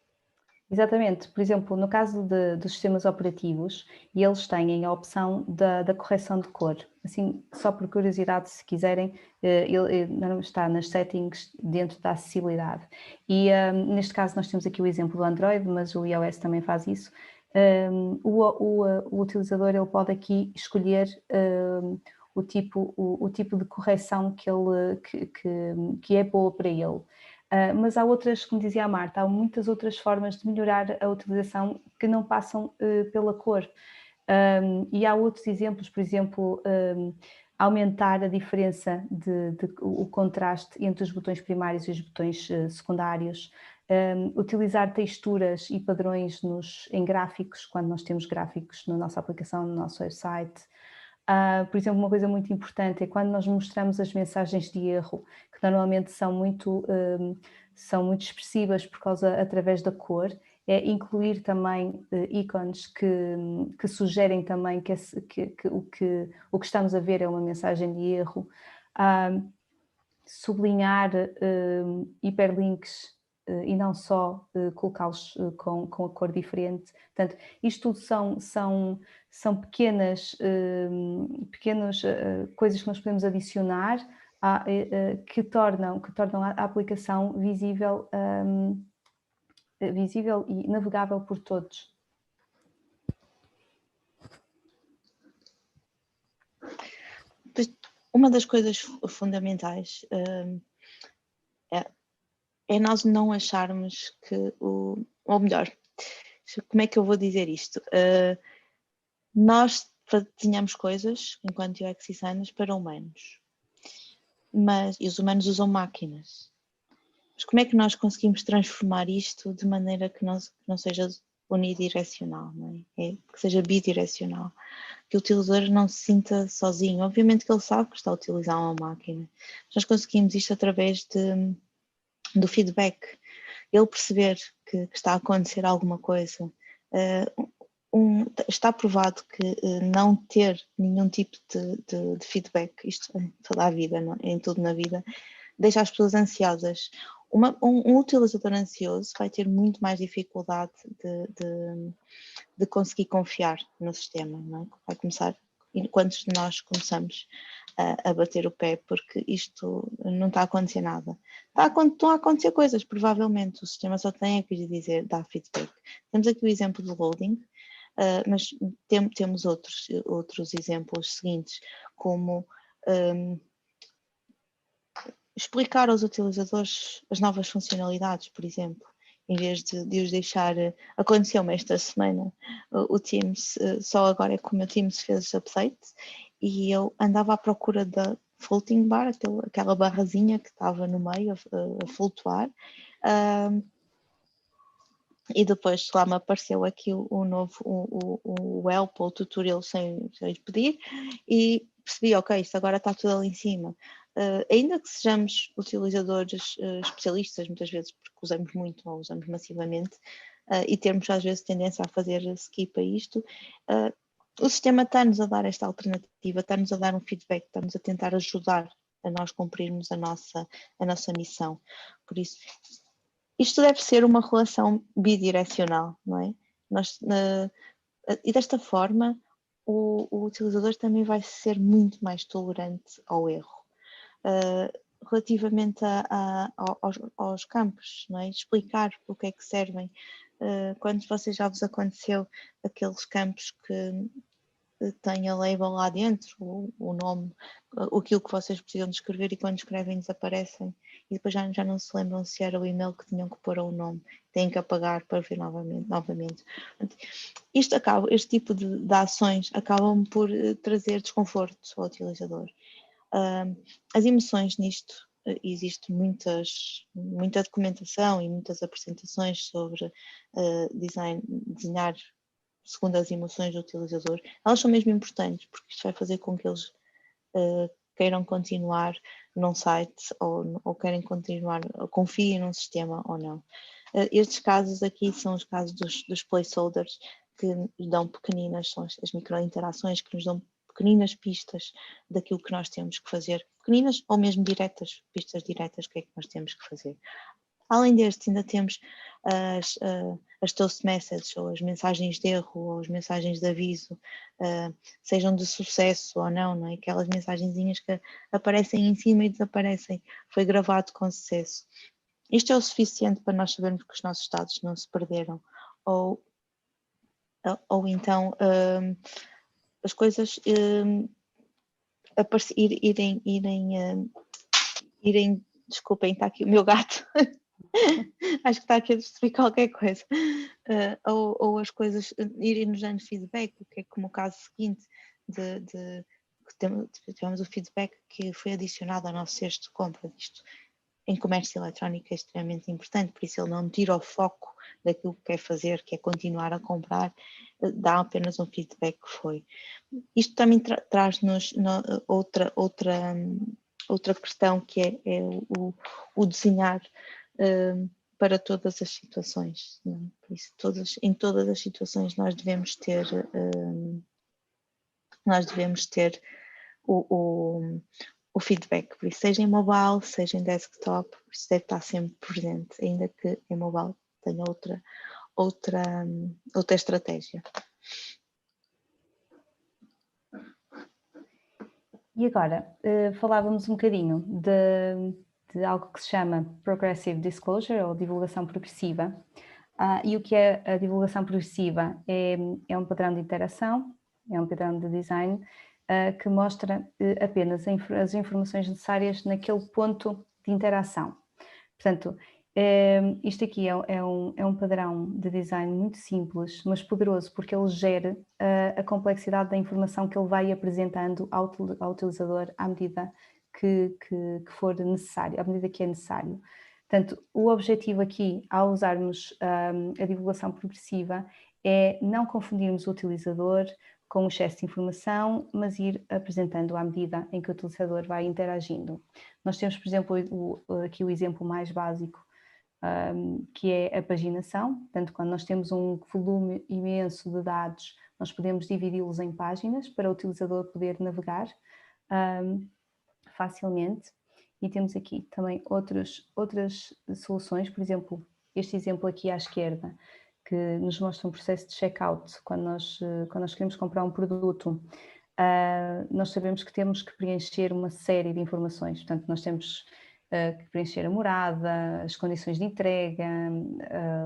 Exatamente, por exemplo, no caso dos sistemas operativos, eles têm a opção da correção de cor, assim, só por curiosidade, se quiserem, ele está nas settings dentro da acessibilidade. E neste caso nós temos aqui o exemplo do Android, mas o iOS também faz isso. O utilizador ele pode aqui escolher o tipo de correção que é boa para ele. Mas há outras, como dizia a Marta, há muitas outras formas de melhorar a utilização que não passam pela cor. E há outros exemplos, por exemplo, aumentar a diferença o contraste entre os botões primários e os botões secundários, utilizar texturas e padrões em gráficos, quando nós temos gráficos na nossa aplicação, no nosso website. Por exemplo, uma coisa muito importante é quando nós mostramos as mensagens de erro, que normalmente são muito expressivas através da cor, é incluir também ícones que sugerem também que o que estamos a ver é uma mensagem de erro, sublinhar hiperlinks e não só colocá-los com a cor diferente. Portanto, isto tudo são pequenas coisas que nós podemos adicionar que tornam a aplicação visível e navegável por todos. Uma das coisas fundamentais é nós não acharmos que ou melhor, como é que eu vou dizer isto? Nós desenhamos coisas, enquanto UX designers, para humanos, e os humanos usam máquinas. Mas como é que nós conseguimos transformar isto de maneira que não seja unidirecional, não é? Que seja bidirecional, que o utilizador não se sinta sozinho. Obviamente que ele sabe que está a utilizar uma máquina. Nós conseguimos isto através do feedback, ele perceber que está a acontecer alguma coisa. Está provado que não ter nenhum tipo de feedback, isto em toda a vida, não? Em tudo na vida, deixa as pessoas ansiosas. Um utilizador ansioso vai ter muito mais dificuldade de conseguir confiar no sistema, não é? Vai começar, enquanto nós começamos a bater o pé, porque isto não está a acontecer nada. Estão a acontecer coisas, provavelmente, o sistema só tem a que dizer, dar feedback. Temos aqui o exemplo do loading, mas temos outros exemplos seguintes, como explicar aos utilizadores as novas funcionalidades, por exemplo, em vez de os deixar. Aconteceu-me esta semana, o Teams, só agora é que o meu Teams fez update, e eu andava à procura da floating bar, aquela barrazinha que estava no meio a flutuar, e depois lá me apareceu aqui o help ou o tutorial sem pedir, e percebi, ok, isto agora está tudo ali em cima. Ainda que sejamos utilizadores especialistas, muitas vezes porque usamos muito ou usamos massivamente, e termos às vezes tendência a fazer skip a isto, o sistema está-nos a dar esta alternativa, está-nos a dar um feedback, está-nos a tentar ajudar a nós cumprirmos a nossa missão. Por isso, isto deve ser uma relação bidirecional, não é? E desta forma, o utilizador também vai ser muito mais tolerante ao erro. Relativamente aos campos, não é? Explicar o que é que servem. Quando vocês já vos aconteceu aqueles campos que têm a label lá dentro, o nome, aquilo que vocês precisam de escrever e quando escrevem desaparecem e depois já não se lembram se era o e-mail que tinham que pôr ou o nome, têm que apagar para ver novamente. Este tipo de ações acabam por trazer desconforto ao utilizador. As emoções nisto, existe muita documentação e muitas apresentações sobre desenhar segundo as emoções do utilizador. Elas são mesmo importantes porque isto vai fazer com que eles queiram continuar num site ou querem continuar, ou confiem num sistema ou não. Estes casos aqui são os casos dos placeholders que nos dão pequeninas, são as micro-interações que nos dão pequeninas pistas daquilo que nós temos que fazer, pequeninas ou mesmo diretas, pistas diretas, o que é que nós temos que fazer. Além destes, ainda temos as toast messages, ou as mensagens de erro, ou as mensagens de aviso, sejam de sucesso ou não é? Aquelas mensagenzinhas que aparecem em cima e desaparecem, foi gravado com sucesso. Isto é o suficiente para nós sabermos que os nossos dados não se perderam, ou então as coisas irem, desculpem, está aqui o meu gato. Acho que está aqui a destruir qualquer coisa. Ou as coisas irem nos dando feedback, o que é como o caso seguinte que tivemos o feedback que foi adicionado ao nosso cesto de compra. Isto em comércio eletrónico é extremamente importante, por isso ele não tira o foco daquilo que quer fazer, que é continuar a comprar, dá apenas um feedback que foi. Isto também traz-nos outra questão que é o desenhar para todas as situações. Não é? Por isso, em todas as situações nós devemos ter o feedback, por isso seja em mobile, seja em desktop, por isso deve estar sempre presente, ainda que em mobile tenha outra estratégia. E agora, falávamos um bocadinho de algo que se chama Progressive Disclosure, ou divulgação progressiva. E o que é a divulgação progressiva? É um padrão de interação, é um padrão de design que mostra apenas as informações necessárias naquele ponto de interação. Portanto, isto aqui é um padrão de design muito simples, mas poderoso, porque ele gera a complexidade da informação que ele vai apresentando ao utilizador à medida que for necessário, à medida que é necessário. Portanto, o objetivo aqui, ao usarmos a divulgação progressiva, é não confundirmos o utilizador com o excesso de informação, mas ir apresentando à medida em que o utilizador vai interagindo. Nós temos, por exemplo, aqui o exemplo mais básico, que é a paginação. Portanto, quando nós temos um volume imenso de dados, nós podemos dividi-los em páginas para o utilizador poder navegar facilmente. E temos aqui também outras soluções, por exemplo, este exemplo aqui à esquerda, que nos mostra um processo de checkout. Quando nós queremos comprar um produto, nós sabemos que temos que preencher uma série de informações. Portanto, nós temos que preencher a morada, as condições de entrega,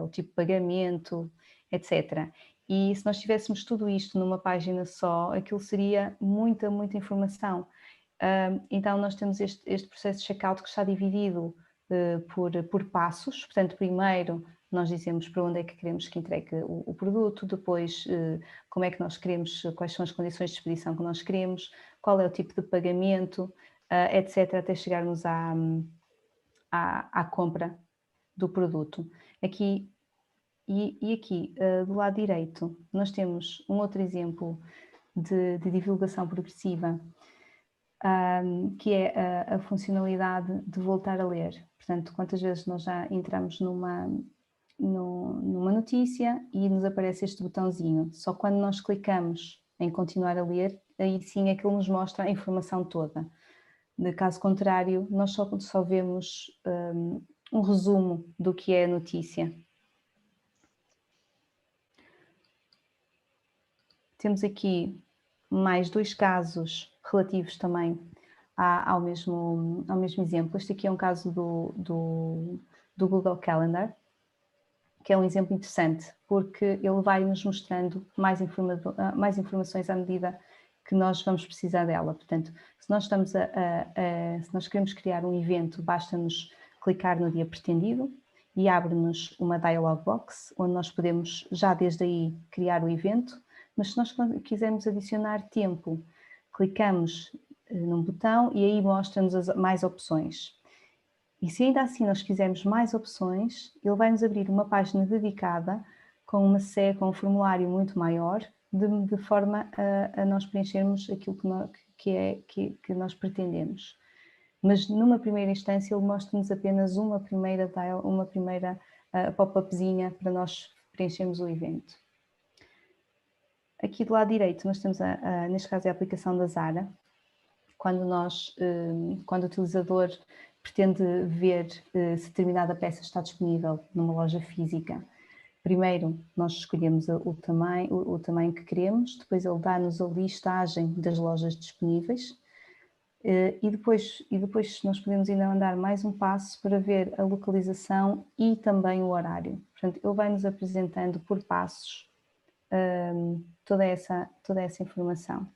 o tipo de pagamento, etc. E se nós tivéssemos tudo isto numa página só, aquilo seria muita informação. Então nós temos este processo de checkout que está dividido por passos. Portanto, primeiro nós dizemos para onde é que queremos que entregue o produto, depois como é que nós queremos, quais são as condições de expedição que nós queremos, qual é o tipo de pagamento, etc., até chegarmos à compra do produto. Aqui do lado direito nós temos um outro exemplo de divulgação progressiva, que é a funcionalidade de voltar a ler. Portanto, quantas vezes nós já entramos numa notícia e nos aparece este botãozinho. Só quando nós clicamos em continuar a ler, aí sim é que ele nos mostra a informação toda. De caso contrário, nós só vemos um resumo do que é a notícia. Temos aqui mais 2 casos relativos também ao mesmo exemplo. Este aqui é um caso do Google Calendar, que é um exemplo interessante, porque ele vai nos mostrando mais informações à medida que nós vamos precisar dela. Portanto, se nós se nós queremos criar um evento, basta-nos clicar no dia pretendido e abre-nos uma dialog box, onde nós podemos já desde aí criar o evento, mas se nós quisermos adicionar tempo, clicamos num botão e aí mostra-nos mais opções. E se ainda assim nós quisermos mais opções, ele vai nos abrir uma página dedicada com um formulário muito maior, de forma a nós preenchermos aquilo que nós pretendemos. Mas numa primeira instância ele mostra-nos apenas uma primeira pop-upzinha para nós preenchermos o evento. Aqui do lado direito nós temos, neste caso, a aplicação da Zara. Quando o utilizador pretende ver se determinada peça está disponível numa loja física, primeiro nós escolhemos o tamanho que queremos, depois ele dá-nos a listagem das lojas disponíveis e depois nós podemos ainda andar mais um passo para ver a localização e também o horário. Portanto, ele vai nos apresentando por passos toda essa informação.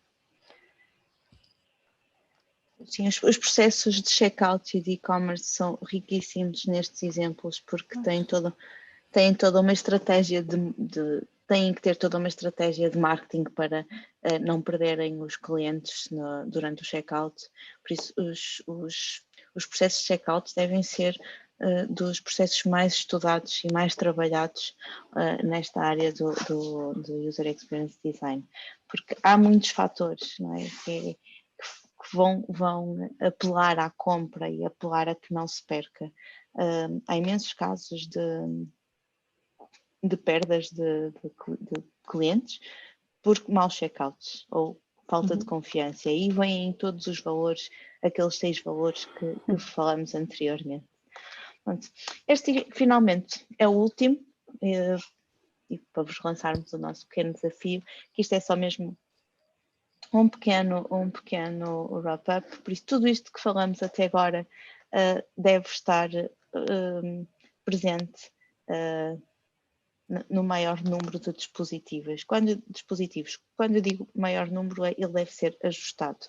Sim, os processos de checkout e de e-commerce são riquíssimos nestes exemplos, porque têm toda uma estratégia têm que ter toda uma estratégia de marketing para não perderem os clientes durante o checkout. Por isso, os processos de checkout devem ser dos processos mais estudados e mais trabalhados nesta área do User Experience Design, porque há muitos fatores, não é? Que vão apelar à compra e apelar a que não se perca. Há imensos casos de perdas de clientes por maus checkouts ou falta de confiança. E aí vêm todos os valores, aqueles 6 valores que falamos anteriormente. Pronto. Este finalmente é o último, e para vos lançarmos o nosso pequeno desafio, que isto é só mesmo um pequeno wrap-up. Por isso, tudo isto que falamos até agora deve estar presente no maior número de dispositivos. Quando eu digo maior número, ele deve ser ajustado.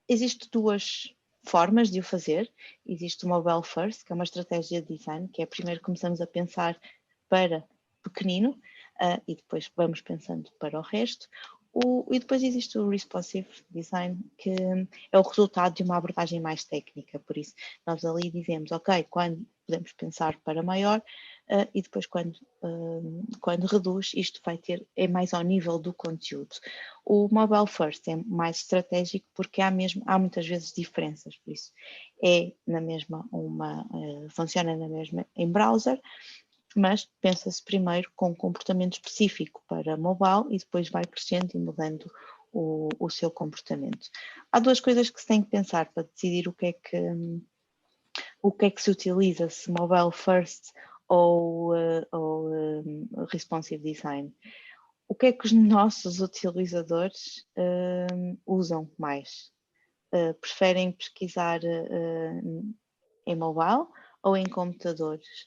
Existem 2 formas de o fazer. Existe o Mobile First, que é uma estratégia de design, que é primeiro começamos a pensar para pequenino e depois vamos pensando para o resto. E depois existe o Responsive Design, que é o resultado de uma abordagem mais técnica. Por isso, nós ali dizemos, ok, quando podemos pensar para maior e depois quando reduz, isto é mais ao nível do conteúdo. O Mobile First é mais estratégico porque há muitas vezes diferenças, por isso funciona na mesma em browser, mas pensa-se primeiro com um comportamento específico para mobile e depois vai crescendo e mudando o seu comportamento. Há 2 coisas que se tem que pensar para decidir o que é que se utiliza, se mobile first ou responsive design. O que é que os nossos utilizadores usam mais? Preferem pesquisar em mobile ou em computadores,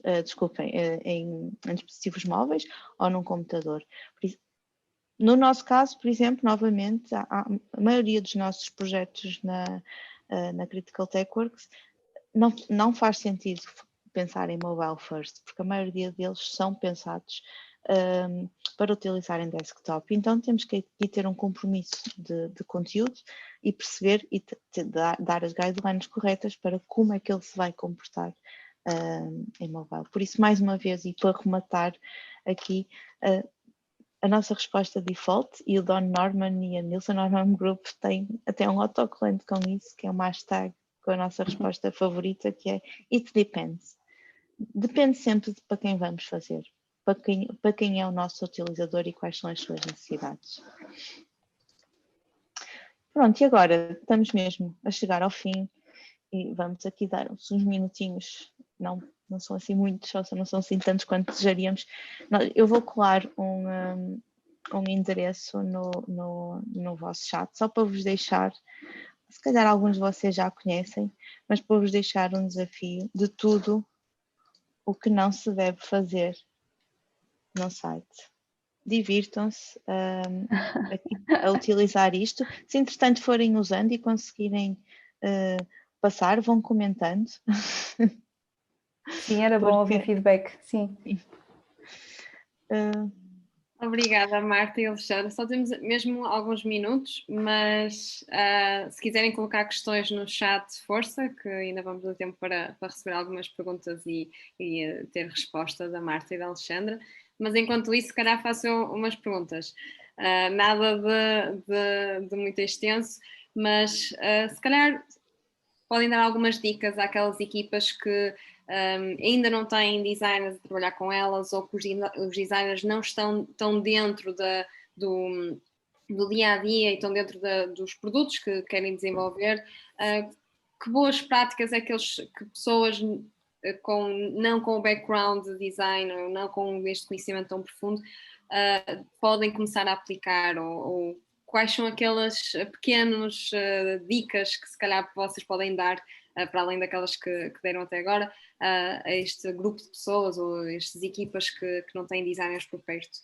em dispositivos móveis ou num computador. Por isso, no nosso caso, por exemplo, novamente, a maioria dos nossos projetos na Critical TechWorks não faz sentido pensar em mobile first, porque a maioria deles são pensados para utilizar em desktop. Então temos que ter um compromisso de conteúdo e perceber e dar as guidelines corretas para como é que ele se vai comportar em mobile. Por isso, mais uma vez, e para rematar aqui, a nossa resposta default, e o Don Norman e a Nielsen Norman Group têm até um autocolante com isso, que é uma hashtag com a nossa resposta favorita, que é It Depends. Depende sempre de para quem vamos fazer, para quem é o nosso utilizador e quais são as suas necessidades. Pronto, e agora estamos mesmo a chegar ao fim e vamos aqui dar uns minutinhos, não são assim muitos, não são assim tantos quanto desejaríamos. Eu vou colar um endereço no vosso chat, só para vos deixar, se calhar alguns de vocês já conhecem, mas para vos deixar um desafio de tudo o que não se deve fazer no site. Divirtam-se a utilizar isto. Se entretanto forem usando e conseguirem passar, vão comentando. Sim, era bom ouvir feedback, sim. Obrigada, Marta e Alexandre. Só temos mesmo alguns minutos, mas se quiserem colocar questões no chat, força, que ainda vamos ter tempo para receber algumas perguntas e ter resposta da Marta e da Alexandra. Mas enquanto isso, se calhar faço umas perguntas. Nada de muito extenso, mas se calhar podem dar algumas dicas àquelas equipas que ainda não têm designers a trabalhar com elas, ou que os designers não estão tão dentro do dia a dia e estão dentro dos produtos que querem desenvolver. Que boas práticas é que pessoas não com o background de design, ou não com este conhecimento tão profundo, podem começar a aplicar, ou quais são aquelas pequenas dicas que se calhar vocês podem dar, para além daquelas que deram até agora, a este grupo de pessoas ou estas equipas que não têm designers por perto?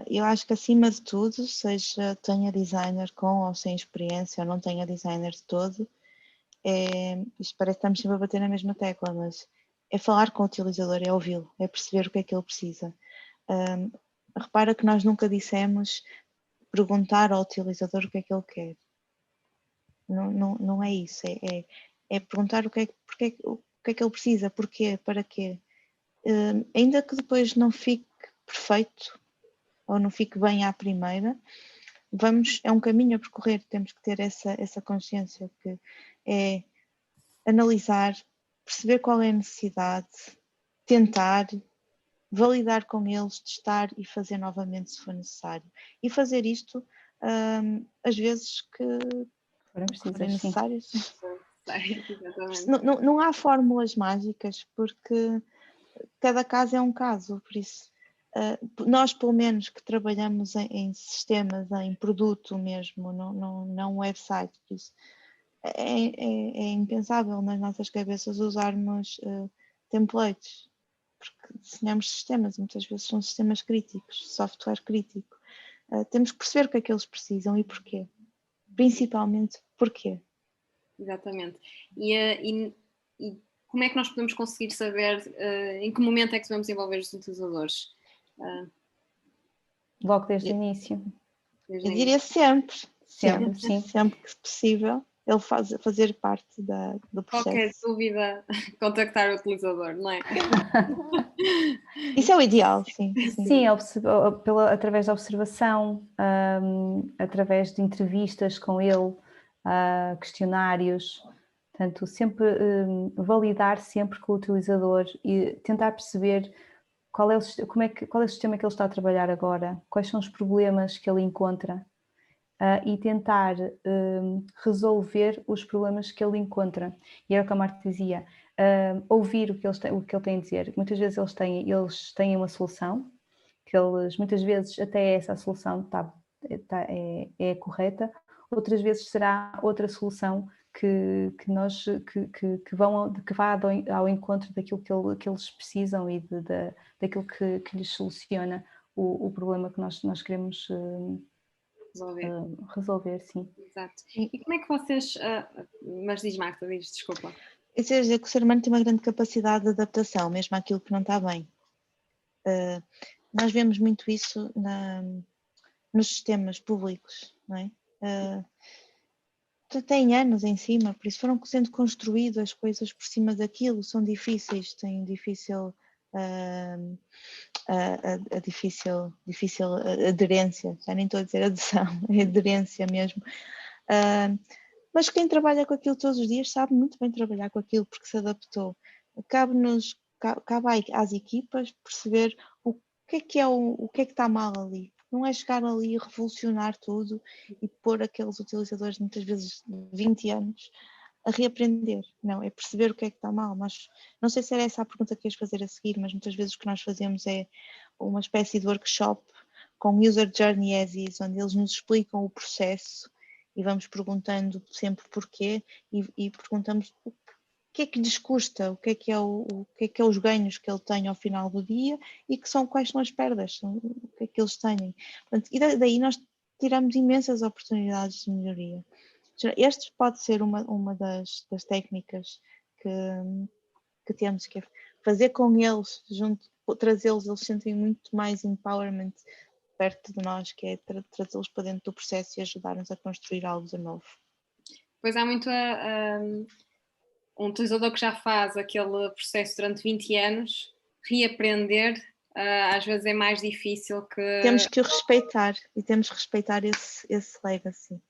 Eu acho que acima de tudo, seja tenha designer com ou sem experiência, ou não tenha designer de todo, isto parece que estamos sempre a bater na mesma tecla, mas é falar com o utilizador, é ouvi-lo, é perceber o que é que ele precisa. Repara que nós nunca dissemos perguntar ao utilizador o que é que ele quer. Não é isso, é perguntar o que é que ele precisa, porquê, para quê. Ainda que depois não fique perfeito ou não fique bem à primeira, é um caminho a percorrer, temos que ter essa consciência, que é analisar, perceber qual é a necessidade, tentar, validar com eles, testar e fazer novamente se for necessário. E fazer isto às vezes que forem necessários. Não há fórmulas mágicas, porque cada caso é um caso, por isso nós, pelo menos, que trabalhamos em sistemas, em produto mesmo, não website, por isso é impensável nas nossas cabeças usarmos templates, porque desenhamos sistemas, muitas vezes são sistemas críticos, software crítico. Temos que perceber o que é que eles precisam e porquê. Principalmente porquê. Exatamente. E como é que nós podemos conseguir saber em que momento é que devemos envolver os utilizadores? Logo desde o início. Eu diria sempre que possível, ele fazer parte do processo. Qualquer dúvida, contactar o utilizador, não é? Isso é o ideal, sim. Sim, através da observação, através de entrevistas com ele, questionários. Portanto, sempre validar sempre com o utilizador e tentar perceber qual é o sistema que ele está a trabalhar agora, quais são os problemas que ele encontra, e tentar resolver os problemas que ele encontra. E era o que a Marta dizia, ouvir o que ele tem a dizer. Muitas vezes eles têm uma solução, que eles muitas vezes até essa solução é correta, outras vezes será outra solução que vá ao encontro daquilo que eles precisam e daquilo que lhes soluciona o problema que nós queremos resolver, sim. Exato. E como é que vocês... mas diz, Marta, desculpa. Isso quer dizer que o ser humano tem uma grande capacidade de adaptação, mesmo àquilo que não está bem. Nós vemos muito isso nos sistemas públicos, não é? Têm anos em cima, por isso foram sendo construídas coisas por cima daquilo, são difíceis, têm difícil aderência, já nem estou a dizer adesão, é aderência mesmo. Mas quem trabalha com aquilo todos os dias sabe muito bem trabalhar com aquilo porque se adaptou. Cabe às equipas perceber o que é que está mal ali, não é chegar ali e revolucionar tudo e pôr aqueles utilizadores, muitas vezes de 20 anos, a reaprender. Não, é perceber o que é que está mal. Não sei se era essa a pergunta que ias fazer a seguir, mas muitas vezes o que nós fazemos é uma espécie de workshop com User Journey as is, onde eles nos explicam o processo e vamos perguntando sempre porquê e perguntamos o que é que lhes custa, o que é os ganhos que ele tem ao final do dia e quais são as perdas, o que é que eles têm. Portanto, e daí nós tiramos imensas oportunidades de melhoria. Este pode ser uma das técnicas que temos que fazer com eles, trazê-los, eles sentem muito mais empowerment perto de nós, que é trazê-los para dentro do processo e ajudar-nos a construir algo de novo. Pois há muito um utilizador que já faz aquele processo durante 20 anos, reaprender, às vezes é mais difícil que... Temos que o respeitar e temos que respeitar esse legacy.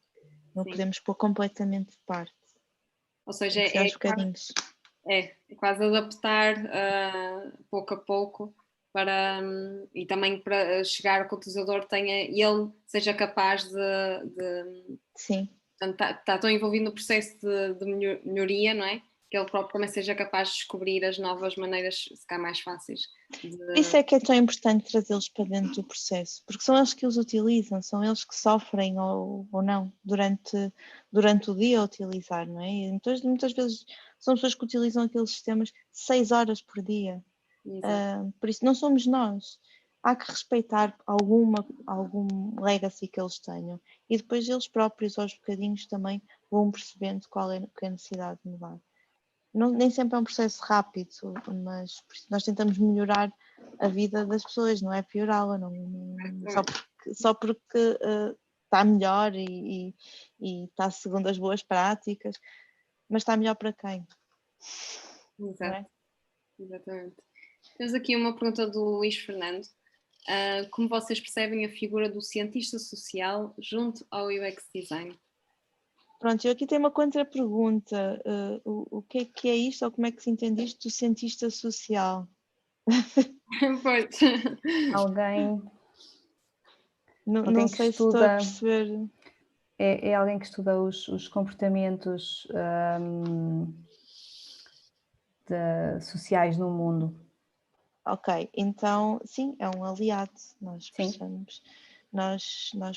Não Sim. podemos pôr completamente de parte. Ou seja, é quase adaptar pouco a pouco e também para chegar ao que o utilizador ele seja capaz de Sim. Está tão envolvido no processo de melhoria, não é? Que ele próprio também seja capaz de descobrir as novas maneiras, se calhar mais fáceis. Isso é que é tão importante trazê-los para dentro do processo, porque são eles que os utilizam, são eles que sofrem ou não durante o dia a utilizar, não é? E muitas vezes são pessoas que utilizam aqueles sistemas 6 horas por dia. Por isso não somos nós. Há que respeitar algum legacy que eles tenham e depois eles próprios aos bocadinhos também vão percebendo qual é a necessidade de mudar. Nem sempre é um processo rápido, mas nós tentamos melhorar a vida das pessoas, não é piorá-la, só porque está melhor e está segundo as boas práticas, mas está melhor para quem? Exato. É? Exatamente. Temos aqui uma pergunta do Luís Fernando. Como vocês percebem a figura do cientista social junto ao UX Design? Pronto, eu aqui tenho uma contra-pergunta. O que é isto ou como é que se entende isto do cientista social? Pois. Alguém não sei se estou a perceber. É alguém que estuda os comportamentos sociais no mundo. Ok, então sim, é um aliado. Nós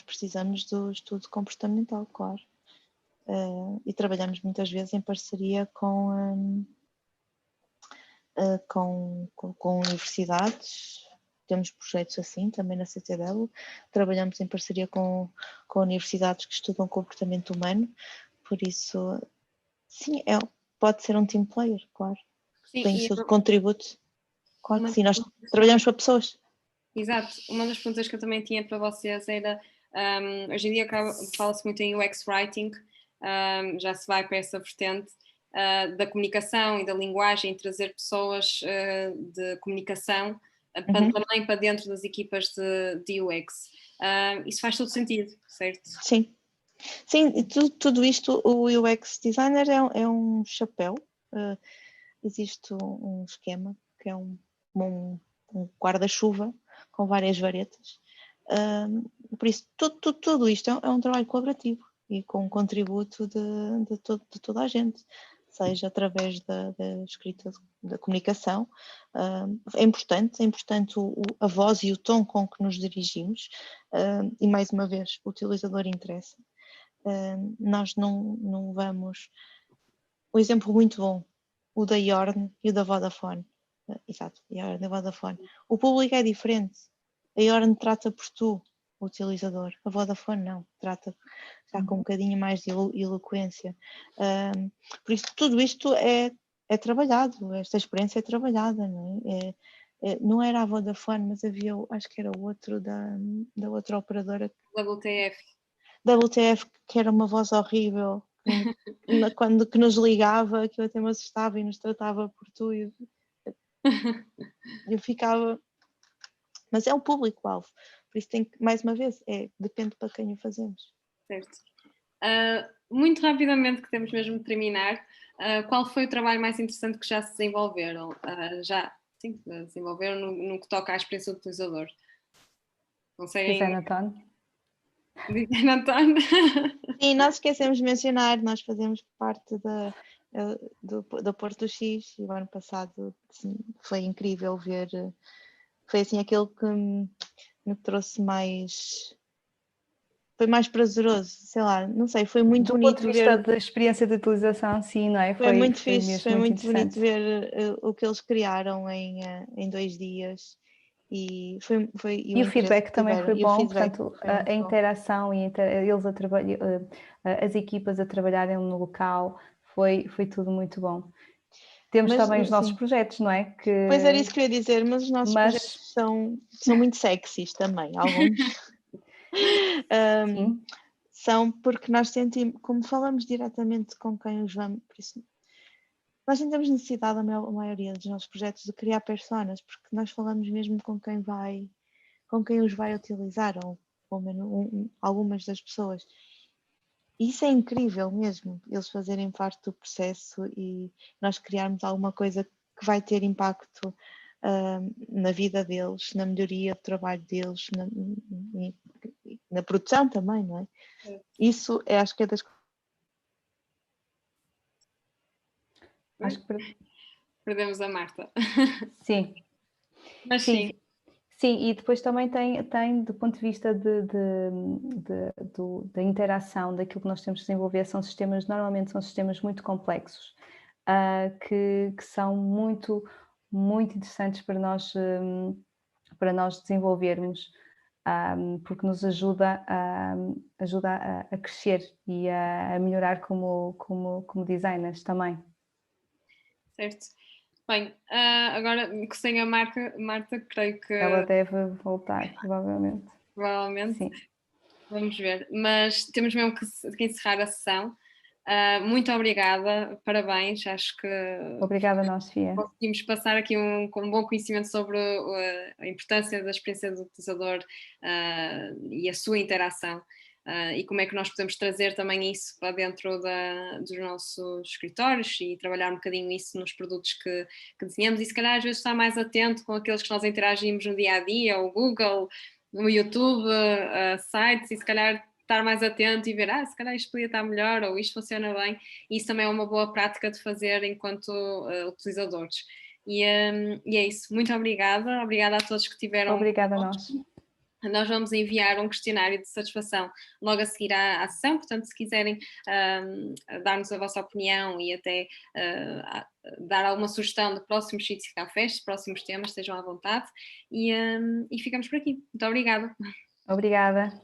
precisamos do estudo comportamental, claro. E trabalhamos muitas vezes em parceria com universidades. Temos projetos assim também na CTW. Trabalhamos em parceria com universidades que estudam comportamento humano. Por isso, sim, pode ser um team player, claro. Sim, tem o seu contributo. Claro que sim, nós trabalhamos para pessoas. Exato. Uma das perguntas que eu também tinha para vocês era, hoje em dia fala-se muito em UX Writing, já se vai para essa vertente da comunicação e da linguagem, trazer pessoas de comunicação também para dentro das equipas de UX. Isso faz todo sentido, certo? Sim. Sim, e tudo isto, o UX Designer é um chapéu. Existe um esquema que é um guarda-chuva com várias varetas. Por isso, tudo isto é um trabalho colaborativo e com um contributo de toda a gente, seja através da escrita, da comunicação. É importante a voz e o tom com que nos dirigimos, e mais uma vez, o utilizador interessa. Nós não vamos... Um exemplo muito bom, o da Yorn e o da Vodafone. Exato, a Yorn e a Vodafone. O público é diferente. A Yorn trata por tu, o utilizador. A Vodafone não, trata já com um bocadinho mais de eloquência. Por isso, tudo isto é trabalhado, esta experiência é trabalhada, não é? Não era a Vodafone, mas havia, acho que era o outro da outra operadora. WTF, que era uma voz horrível, que nos ligava, que eu até me assustava e nos tratava por tu. Eu ficava... Mas é o público-alvo, por isso mais uma vez, depende para quem o fazemos. Certo. Muito rapidamente, que temos mesmo de terminar, qual foi o trabalho mais interessante que já se desenvolveram? Desenvolveram no que toca à experiência do utilizador? Conseguem Design Athon. Design Athon? Sim, nós esquecemos de mencionar, nós fazemos parte do Porto X e o ano passado foi incrível ver, foi assim aquilo que me trouxe foi mais prazeroso, sei lá, não sei, foi muito Do ponto bonito de vista ver, da experiência de utilização, sim, não é? foi muito Foi fixe, mesmo foi muito bonito interessante. ver o que eles criaram em 2 dias e foi E o feedback também foi e o bom, feedback portanto, foi muito a bom. interação e eles a trabalhar, as equipas a trabalharem no local, foi tudo muito bom. Temos Mas, também os nossos sim. projetos, não é? Pois era isso que eu ia dizer, mas os nossos projetos são muito sexys também, alguns. Sim. São porque nós sentimos, como falamos diretamente com quem os vamos, por isso nós não temos necessidade, a maioria dos nossos projetos, de criar personas, porque nós falamos mesmo com quem os vai utilizar, ou pelo menos algumas das pessoas. E isso é incrível mesmo, eles fazerem parte do processo e nós criarmos alguma coisa que vai ter impacto na vida deles, na melhoria do trabalho deles, na produção também, não é? Isso acho que é das coisas. Acho que Perdemos a Marta. sim. Mas sim. Sim, e depois também tem do ponto de vista da interação, daquilo que nós temos de desenvolver, normalmente são sistemas muito complexos, que são muito, muito interessantes para nós desenvolvermos, porque nos ajuda a crescer e a melhorar como designers também. Certo. Bem, agora que sem a Marta, creio que... Ela deve voltar, provavelmente. Provavelmente. Sim. Vamos ver. Mas temos mesmo que encerrar a sessão. Muito obrigada, parabéns. Acho que Obrigada a nós, Sofia. conseguimos passar aqui com um bom conhecimento sobre a importância da experiência do utilizador e a sua interação. E como é que nós podemos trazer também isso para dentro dos nossos escritórios e trabalhar um bocadinho isso nos produtos que desenhamos e se calhar às vezes estar mais atento com aqueles que nós interagimos no dia a dia, o Google, no YouTube, sites, e se calhar estar mais atento e ver, se calhar isto podia estar melhor ou isto funciona bem, e isso também é uma boa prática de fazer enquanto utilizadores. E é isso, muito obrigada a todos que tiveram. Obrigada a nós. Nós vamos enviar um questionário de satisfação logo a seguir à sessão, portanto, se quiserem dar-nos a vossa opinião e até dar alguma sugestão de próximos sítios de cafés, próximos temas, estejam à vontade, e ficamos por aqui. Muito obrigada. Obrigada.